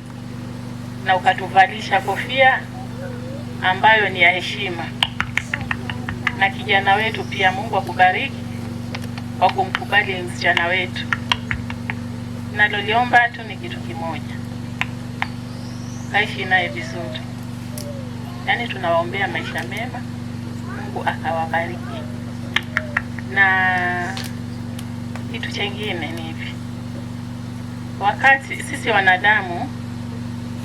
B: na ukatuvalisha kofia ambayo ni ya heshima. Na kijana wetu pia Mungu akubariki kwa kumkubali msichana wetu. Naloliomba tu ni kitu kimoja. Kaishi naye vizuri. Yaani tunawaombea maisha mema. Mungu akawabariki. Na kitu chengine ni hivi. Wakati sisi wanadamu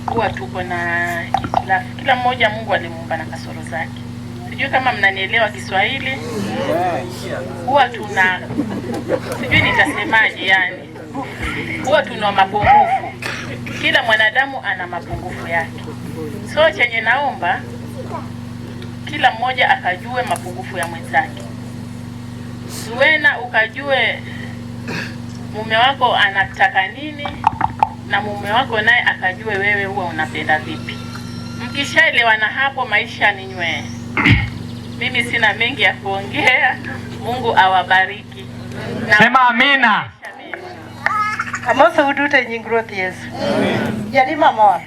B: huwa tuko na hitilafu. Kila mmoja Mungu alimuumba na kasoro zake. Sijui kama mnanielewa Kiswahili. Huwa sijui nitasemaje yani. Huwa tuna mapungufu. Kila mwanadamu ana mapungufu yake. So chenye naomba kila mmoja akajue mapungufu ya mwenzake. Zuena ukajue mume wako anataka nini na mume wako naye akajue wewe huwa unapenda vipi. Mkishaelewana hapo maisha ni nywee. Mimi sina mengi ya kuongea. Mungu awabariki.
O: Sema amina.
M: Amoso udute nyingruoth Yesu. Yani mamor.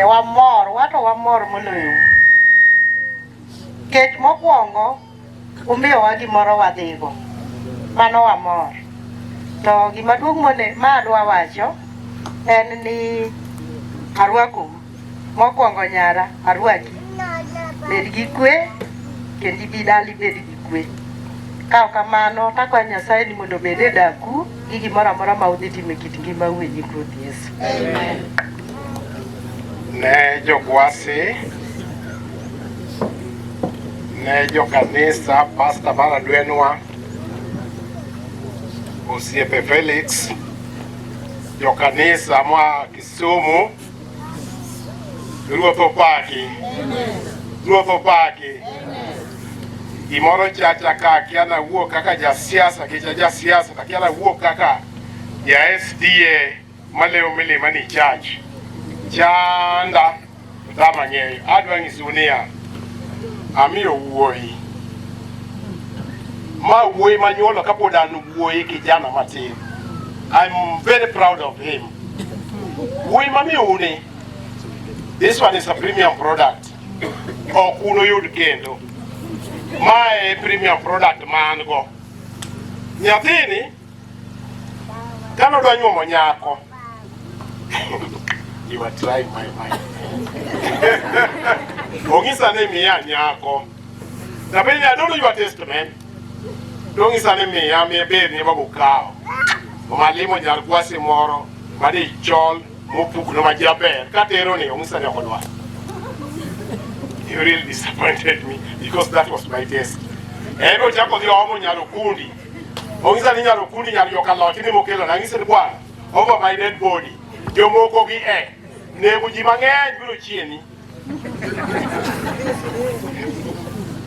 M: Wamor, wato wamor moloyo. Kech mokwongo umiyo wa gimoro wadhigo. Mano wamor. To gima duong' ma adwa wacho en ni arwako mokwongo nyara arwaki. Bed gi kwe kendo ibi dali bed gi kwe. Kao kamano takwa Nyasaye ni mondo bed e daku gi gimoro amora ma udhi timo e kit ngima u e nying Ruoth Yesu.
V: Ne jogwasi, ne jokanisa, Pastor Maradwenwa, Osiepe Felix, jokanisa mwa Kisumu, Ruoth opaki. Ruoth opaki. Gimoro chacha ka kiana wuo kaka jasiasa, kicha jasiasa, kiana wuo kaka ya SDA maleo milima ni church. Chanda dama ng'eyo. Adwa ng'isunia amiyo wuoyi. Ma wuoyi manyuolo kapod an wuoyi kijana matin. I'm very proud of him. Wuoyi mamiyo uni. This one is a premium product. Okuno yud kendo. My premium product man go. Nyathini kano dwa nyuomo nyako. You are trying my mind. Ongisa ne miya nyako. Tabeni I don't know your testament. Ongisa ne miya ber ni babu kao. Omalimo nyar kwasi moro madi chol mopukno majaber. Katero ni ongisa ne okodwa. You really disappointed me because that was my test. Ego chako di omo nyalo kundi. Ongisa ni nyalo kundi nyalo yokaloti ni mokelo na ngisa ni bwana. Over my dead body. Jomoko gi nego ji mang'eny biro chieni.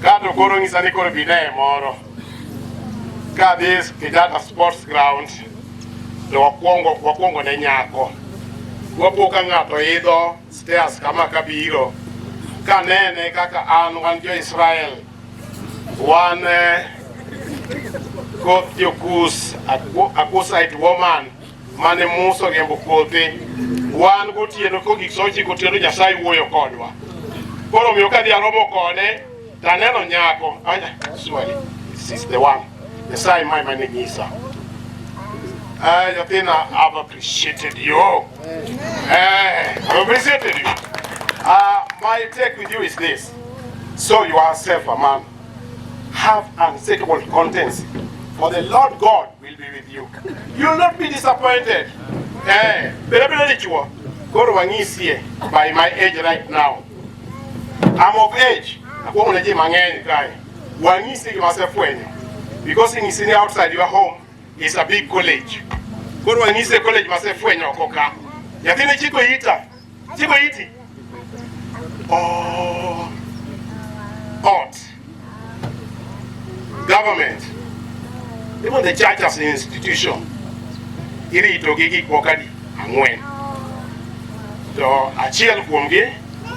V: Kato koro ngisa ni koro bine moro. Ka this Kenyatta Sports Ground to wakwongo ne nyako. Wapoka ng'ato idho stairs kama kabiro. Ka nene kaka wan jo Israel. Wan koth jokus akusite woman mane muso gembo kothe. Wan gotieno kogik sochi gotieno Nyasaye wuoyo kodwa. Koro miyo ka diaromo kode taneno nyako. Sorry, this is the one. Nyasaye mane nyisa. Jathina, I've appreciated you. I've appreciated you. My take with you is this. So you are self a man. have unshakable contents, for the Lord God will be with you. You will not be disappointed. By my age right now, I'm of age. Because in sitting outside your home is a big college. College art, government, even the church as an institution, iri itogiki kwakadi angwen. So achiel kuomgi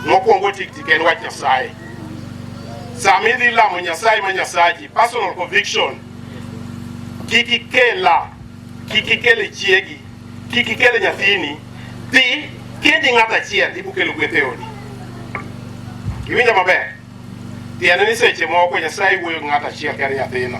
V: mokwongo tiktiken wach Nyasaye. Samidhi lamo Nyasaye ma Nyasachi, personal conviction. Kikikele chiegi, kikikele nyathini, dhi kendi ng'ata achiel ibukelo gwethe odi. Iwinjo maber? Tiende ni seche moko Nyasaye wuoyo gi ng'ata achiel kende nyathino.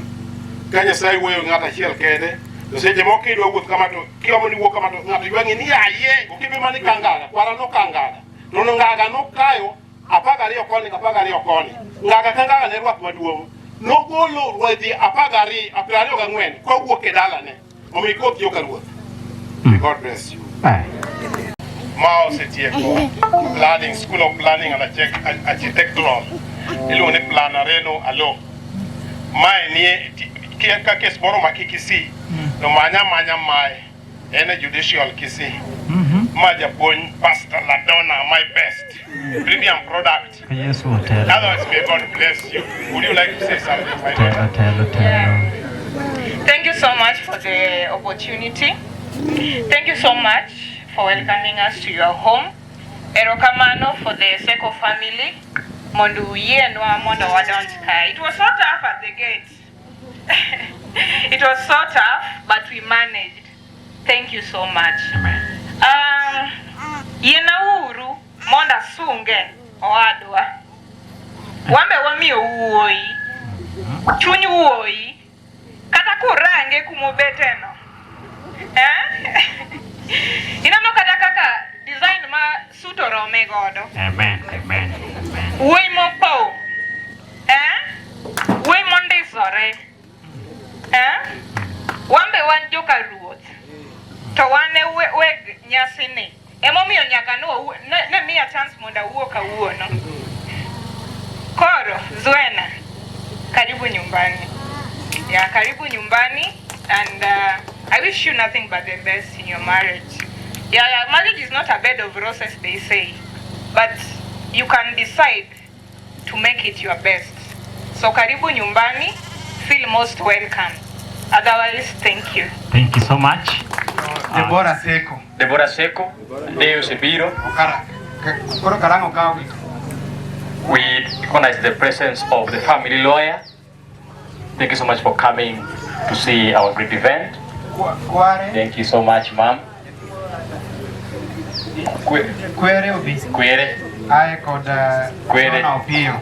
V: Ka Nyasaye wuoyo gi ng'ata achiel kende, to seche moko kidwa wuoth kama to kiomo ni wuok kama to ng'ato ywang'i ni aye, okibi mani kangaga, kwara no kangaga. To ngaga no kayo, apagari koni, apagari koni. Ngaga kangaga ne rwath maduong'. Nogolo rwadhi apagari gang'wen kowuok e dalane. Omi koth yo ka ruoth. God bless you. Ma osetieko planning, school of planning and architectural. Iluongo ni Planareno Alo. Mae nie ka kes moro ma Kisii. No manya mae. Ene judicial Kisii. Ma japuonj Pastor Ladonna, my best. Premium product.
S: Yes, hotel.
V: Otherwise, may God bless you. Would you like to say something?
B: Thank you so much for the opportunity. Thank you so much for welcoming us to your home. Erokamano for the Seko family. Mondu yenwa mondo wadonska. It was so tough at the gate. It was so tough, but we managed. Thank you so much. Yena uru monda sunge oadwa. Wambe wami uoi. Chunyi uoi. Kata kurange kumobeteno. Inano kata kaka design ma suto rome godo.
S: Amen.
B: Uoi mopo. Uoi mondisore. Wambe wan joka ruoth. To wane weg nyasini. Emomiyo nyaka no ne miya chance monda uoka uono. Koro Zuena, karibu nyumbani. Yeah, karibu nyumbani, and I wish you nothing but the best in your marriage. Yeah, marriage is not a bed of roses, they say, but you can decide to make it your best. So karibu nyumbani, feel most welcome. Otherwise, thank you.
S: Thank you so much.
D: Deborah Seko, Deus Ebiro. We recognize the presence of the family lawyer. Thank you so much for coming to see our great event. Thank you so much, ma'am. Kwere. Ai kod Jona Opio.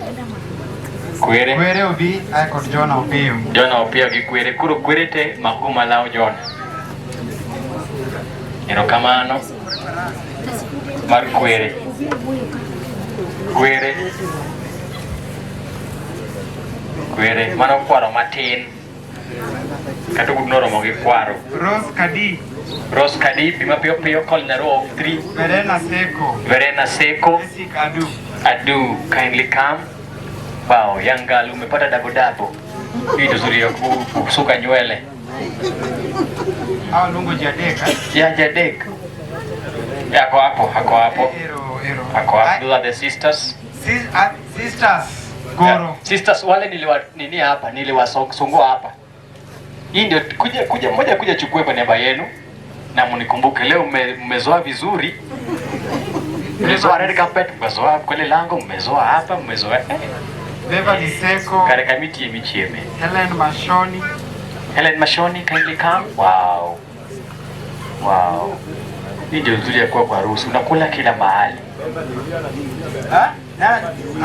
D: Kwere Obi, ai kod Jona Opio. Jona Opio gi Kwere. Kuro Kwere te makuma lao Jona. Erokamano mar Kwere. Kwere mano kwaro matin. Kata noromo gi kwaro. Rose Kadi, pima pio call in a row of 3. Verena Seko. Adu, kindly come. Wow, young girl, umepata dabo. Hii ndio zuri ya kusuka nywele. Lungo Jadek. Ya Jadek. Hako hapo. Those are the sisters. Sisters. Goro. Yeah. Sisters wale niliwasongua hapa. Hii ndio kuja chukue kwa niaba yenu na mnikumbuke leo mmezoa vizuri. Mmezoa red carpet, mmezoa kwele lango, mmezoa hapa, mmezoa. Beverly Seko. Kareka miti michieme. Helen Mashoni, kindly come. Wow. Hii ndio nzuri ya kwa harusi. Unakula kila mahali.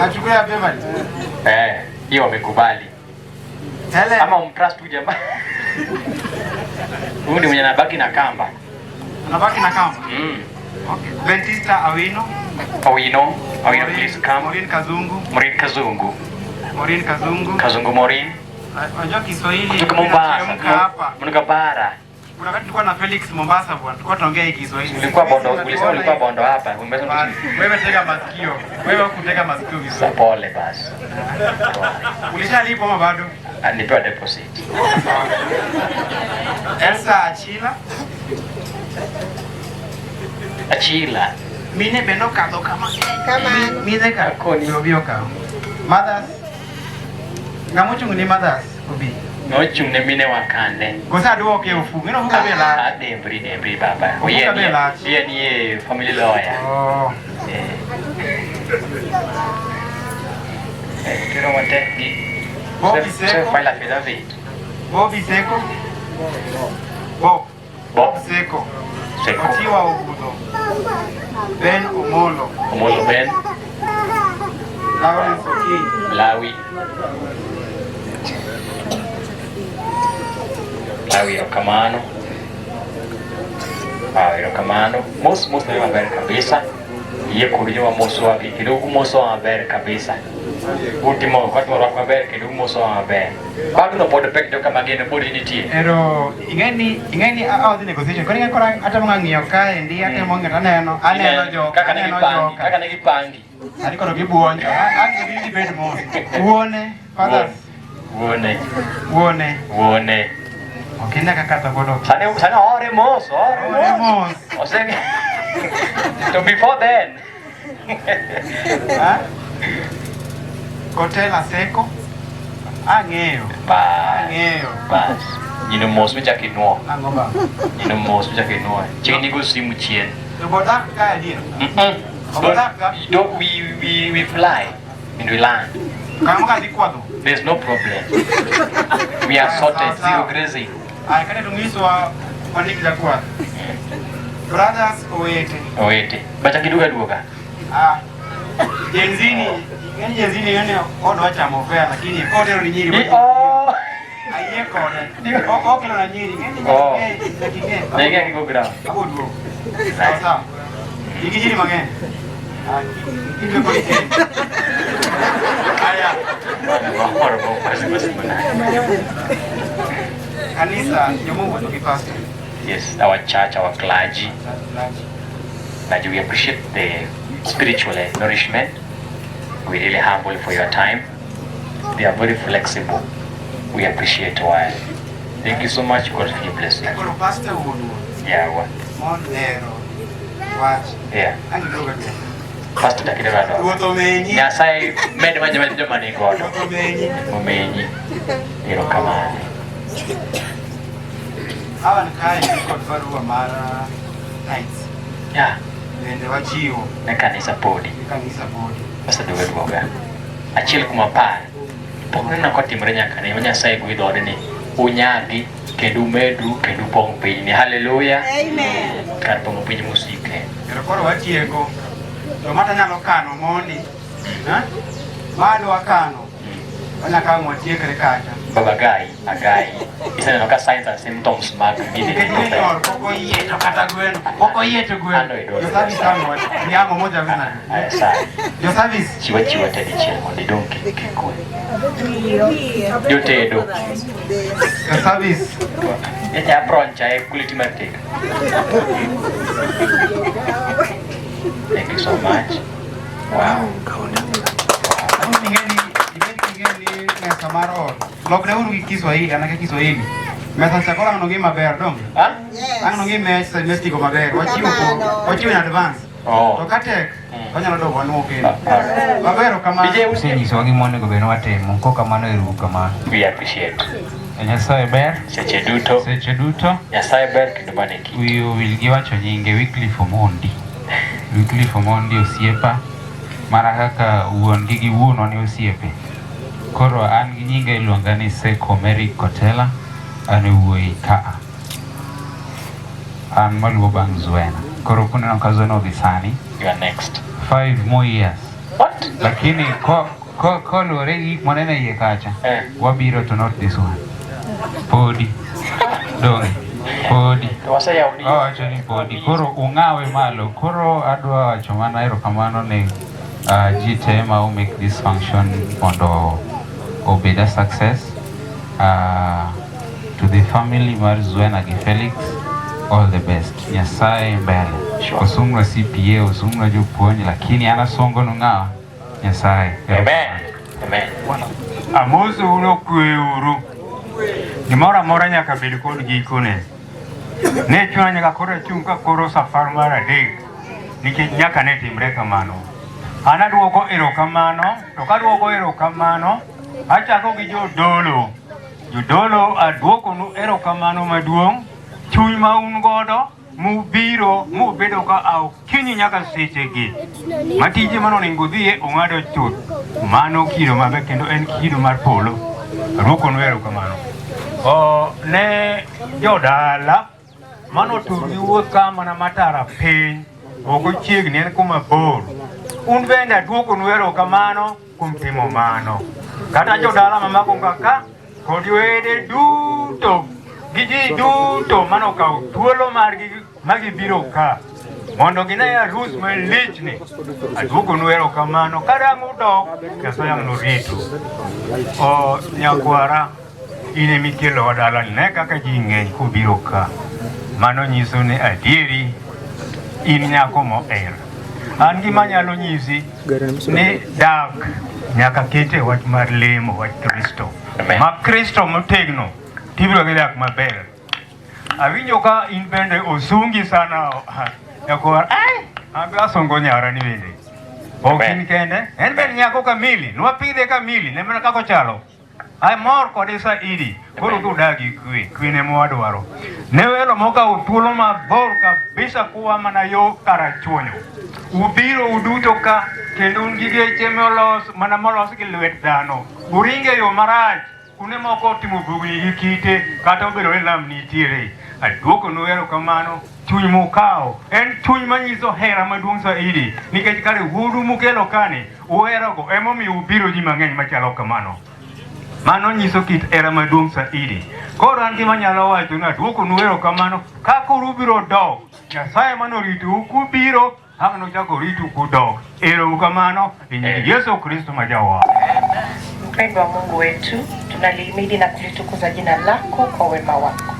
D: Achukua Beverly. Hiyo wamekubali. Ama umtrust tu jamaa. Huyu ni mwenye anabaki na kamba. Okay. Bentista Awino, please come. Maureen Kazungu.
C: Morin Kazungu.
D: Kazungu Morin.
C: Unajua Kiswahili
D: kutoka Mombasa.
C: Hapa.
D: Kutoka bara.
C: Kuna wakati tulikuwa na Felix Mombasa bwana. Tulikuwa tunaongea hii Kiswahili.
D: Ulikuwa Bondo, ulikuwa Bondo hapa.
C: Wewe tega masikio. Wewe kutega masikio vizuri.
D: Pole basi.
C: Ulishalipa ama bado?
D: Nilipewa deposit.
C: Elsa Achila.
D: Achila.
C: Mine bendo kado kama. Mine ka koni obioka. Mothers. Ngamuchu ni mothers obi.
D: Ngochung ne mine wakande.
C: Kosa duoke ufu. Ngino huka bela.
D: Dembri baba. Oye ni family lawyer.
C: Oh.
D: Quiero monter
C: Bobby Seco.
D: Fai la affidavit.
C: Bobby Seco. Bob Seco. Otiwa Ogudo. Ben Omolo.
D: Omolo Ben.
C: Lawrence Oki.
D: Lawi Rokamano. Rokamano. Mos na maber kabisa. Iye kurijua moso wake kidogo moso maber kabisa. Ultimo kwa wako maber kidogo moso maber. Bado no pod pek to kama gene pod nitie.
C: Ero ingeni out the negotiation. Kwani ngakora hata mwangiyo kae ndi hata mwangi taneno aneno jo
D: kaka nigi pangi.
C: Aliko gibuonjo. Ake bidi bed mo. Uone fathers. Uone. Okenda kakata bodo.
D: Sana ore mos. Osenge. So before then.
C: Kotela Seco. Ang'eyo.
D: Bas. Nyino mos micha kinwo.
C: Ang'oba.
D: Nyino mos micha kinwo. Chini go simu chien.
C: To bodak ka dia.
D: We fly and we land.
C: Kamuka dikwado.
D: There's no problem. We are sorted, zero grazing.
C: Ay kane tungiswa waniki za kwado. Brothers Owete.
D: Bacha kiduga duoga.
C: Jenzini yani odo acha mofea lakini kote ni nyiri. Aye kode. Okelo na nyiri.
D: Nege kigo gra.
C: Abudu. Sasa. Ikijiri mange. Ile kwa ite. Aya. Kanisa ya Mungu tukipasta.
D: Yes, our church, our clergy. That we appreciate the spiritual nourishment. We're really humble for your time. They are very flexible. We appreciate why. Thank you so much. God bless you. Yeah, what? Yeah. Pastor Takirado. Nyasai med majamani mani God. Mumenyi. Ero kamani.
C: Hawa ni kai kwa barua mara nights.
D: Yeah.
C: Nende wachiwo.
D: Na kanisa podi. Basta duwe duoga. Achiel kuma par. Pokna na kotimre nyaka ne Nyasaye gwidhode ni unyagi kendo umedu kendo upong' piny. Hallelujah. Amen. Kar pong'o piny musike.
C: Ero koro watieko. To mata nyalo kano mondi. Malo wakano. Wana kama watiekre kacha.
D: Baba Agai. Isa na ka signs and symptoms mag gini.
C: Koko yeto gweno. Yo service kama ni amo moja vina.
D: Sa.
C: Yo service.
D: Chiwa tedi chiel mondi donki kikwe. Yo tedo.
C: Yo service.
D: Ya proncha e kuliti martik. Thank you so much. Wow.
C: Samaro. Lokne unu Kiswahili, anake Kiswahili. Mesa chakula mnongi maber dong. Mnongi mestiko maber. Wachiwo in advance. To katek wanyalo dogo nuoke. Maber kama
G: usenyiso gimonego beno watimo ko kamano eru kamano.
D: We appreciate.
G: Nyasaye ber
D: seche duto. Nyasaye ber kendo maneki.
G: Will giwacho nyinge Wycliffe Omondi osiepa mara kaka wuon gi wuon ni osiepe. Koro an gi nyinga iluonga ni Seco Mary Kotela an wuoi ka an maluwo bang' Zwena. Koro kuneno ka Zwena odhi sani.
D: You are next.
G: 5 more years.
D: What?
G: Lakini koluwore gi gik moneno iye kacha wabiro to not this one. Podi. Donge. Podi. Wacho ni podi. Koro ung'awe malo. Koro adwa wacho mana erokamano ne ji te ma make this function mondo obeda success. To the family mar Zuena gi Felix, all the best. Nyasaye mbele. Osungwa CPA, osungwa jopuonj, lakini ana songo nungawa. Nyasaye.
D: Amen. Amen.
H: Amoso uno kweuru. Gimora mora nyaka bed kod gikone. Ne chuna nyaka koro chunga koro safar mar adek. Nikech nyaka ne timre kamano. Ana duoko erokamano, to ka duoko erokamano, achako gi jodolo. Jodolo aduoko nu erokamano maduong', chuny ma un godo, mubiro, mubedo ka au kinyi nyaka sechegi. Matije mano onego dhiye ong'ado chuth. Mano kido maber kendo en kido mar polo. Aduoko nu erokamano. Ne jodala, mano turi wuoth ka mana matara piny, ok ochiegni en kuma bor. Un bende aduoko nu erokamano kuom timo mano. Kata jodala mamako kaka kod wede duto, gi ji duto mano kawo thuolo margi magibiro ka mondo gine arus malichni. Aduoko nu erokamano. Kadang' udok, Nyasaye ang' norito. Nyakwara, in emikelo dalani, ne kaka ji ng'eny kubiro ka. Mano nyiso ni adieri in nyako moher. An gima nyalo nyisi ni dak nyaka kete wach mar lemo, wach Kristo. Ma Kristo motegno tibiro gi dak maber. Awinjo ka in bende osungi sana Nyakwara. Abia songo nyara ni bende. Okin kende. En bende nyako kamili. Nwapidhe kamili. Nemena kako chalo. Ai mor kode saidi. Koro kudagi kwe. Kwe ne mwadwaro. Newelo moka utulo mabor kabisa kuwa mana yo karachuonyo. Ubiro uduto ka kendo un gi geche mana molos gi lwet dhano. Uringe yo marach. Kune moko timo bugni gi kite kata obedo ni lam nitiere. Aduoko nu erokamano. Chuny mukao en chuny manyiso hera maduong' saidi, nikech kare wuodu mukelo kane uherogo emomiyo ubiro ji mang'eny machalo kamano. Mano nyiso kit hera maduong' saidi. Koro an gima nyalo wacho ni aduoko nu erokamano. Kaka ubiro dok, Nyasaye manoritou kubiro ang' nochako ritu kudok. Erokamano in Yesu Kristo majawa.
K: Mpendwa wa Mungu wetu, tunalihimidi na kulitukuza jina lako kwa wema wako.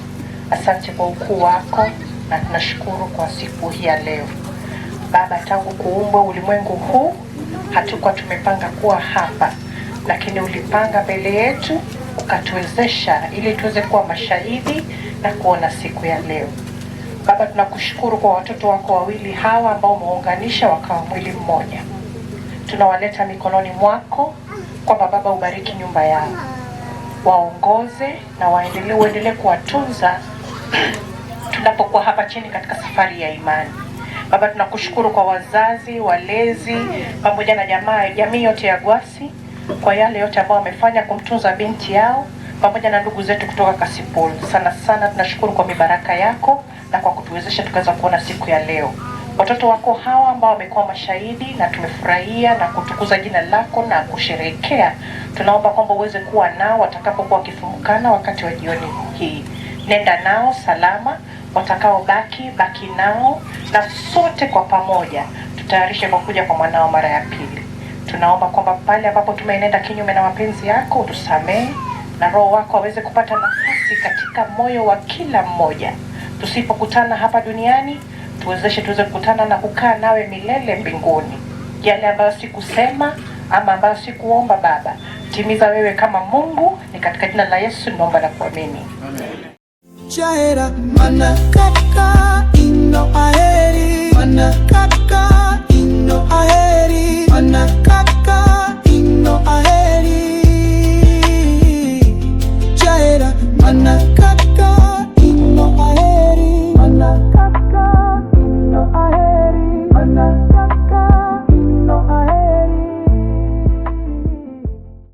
K: Asante kwa ukuu wako na tunashukuru kwa siku hii ya leo. Baba, tangu kuumbwa ulimwengu huu hatukuwa tumepanga kuwa hapa, lakini ulipanga mbele yetu ukatuwezesha ili tuweze kuwa mashahidi na kuona siku ya leo. Baba, tunakushukuru kwa watoto wako wawili hawa ambao umeunganisha wakawa mwili mmoja. Tunawaleta mikononi mwako kwamba Baba ubariki nyumba yao, waongoze na uendelee kuwatunza tunapokuwa hapa chini katika safari ya imani. Baba, tunakushukuru kwa wazazi, walezi, pamoja na jamii yote ya Gwasi kwa yale yote ambao wamefanya kumtunza binti yao, pamoja na ndugu zetu kutoka Kasipul. Sana tunashukuru kwa mibaraka yako na kwa kutuwezesha tukaweza kuona siku ya leo. Watoto wako hawa ambao wamekuwa mashahidi na tumefurahia na kutukuza jina lako na kusherehekea, tunaomba kwamba uweze kuwa nao watakapokuwa wakifumukana wakati wa jioni hii. Nenda nao salama, watakao baki nao, na sote kwa pamoja tutayarishe kwa kuja kwa mwanao mara ya pili. Tunaomba kwamba pale ambapo tumeenenda kinyume na mapenzi yako utusamehe, na Roho wako aweze kupata nafasi katika moyo wa kila mmoja. Tusipokutana hapa duniani, tuwezeshe tuweze kukutana na kukaa nawe milele mbinguni. Yale ambayo sikusema ama ambayo sikuomba, Baba, timiza wewe kama Mungu. Ni katika jina la Yesu naomba na kuamini.
A: Chaera manakaka ino aheri, manakaka ino aheri, manakaka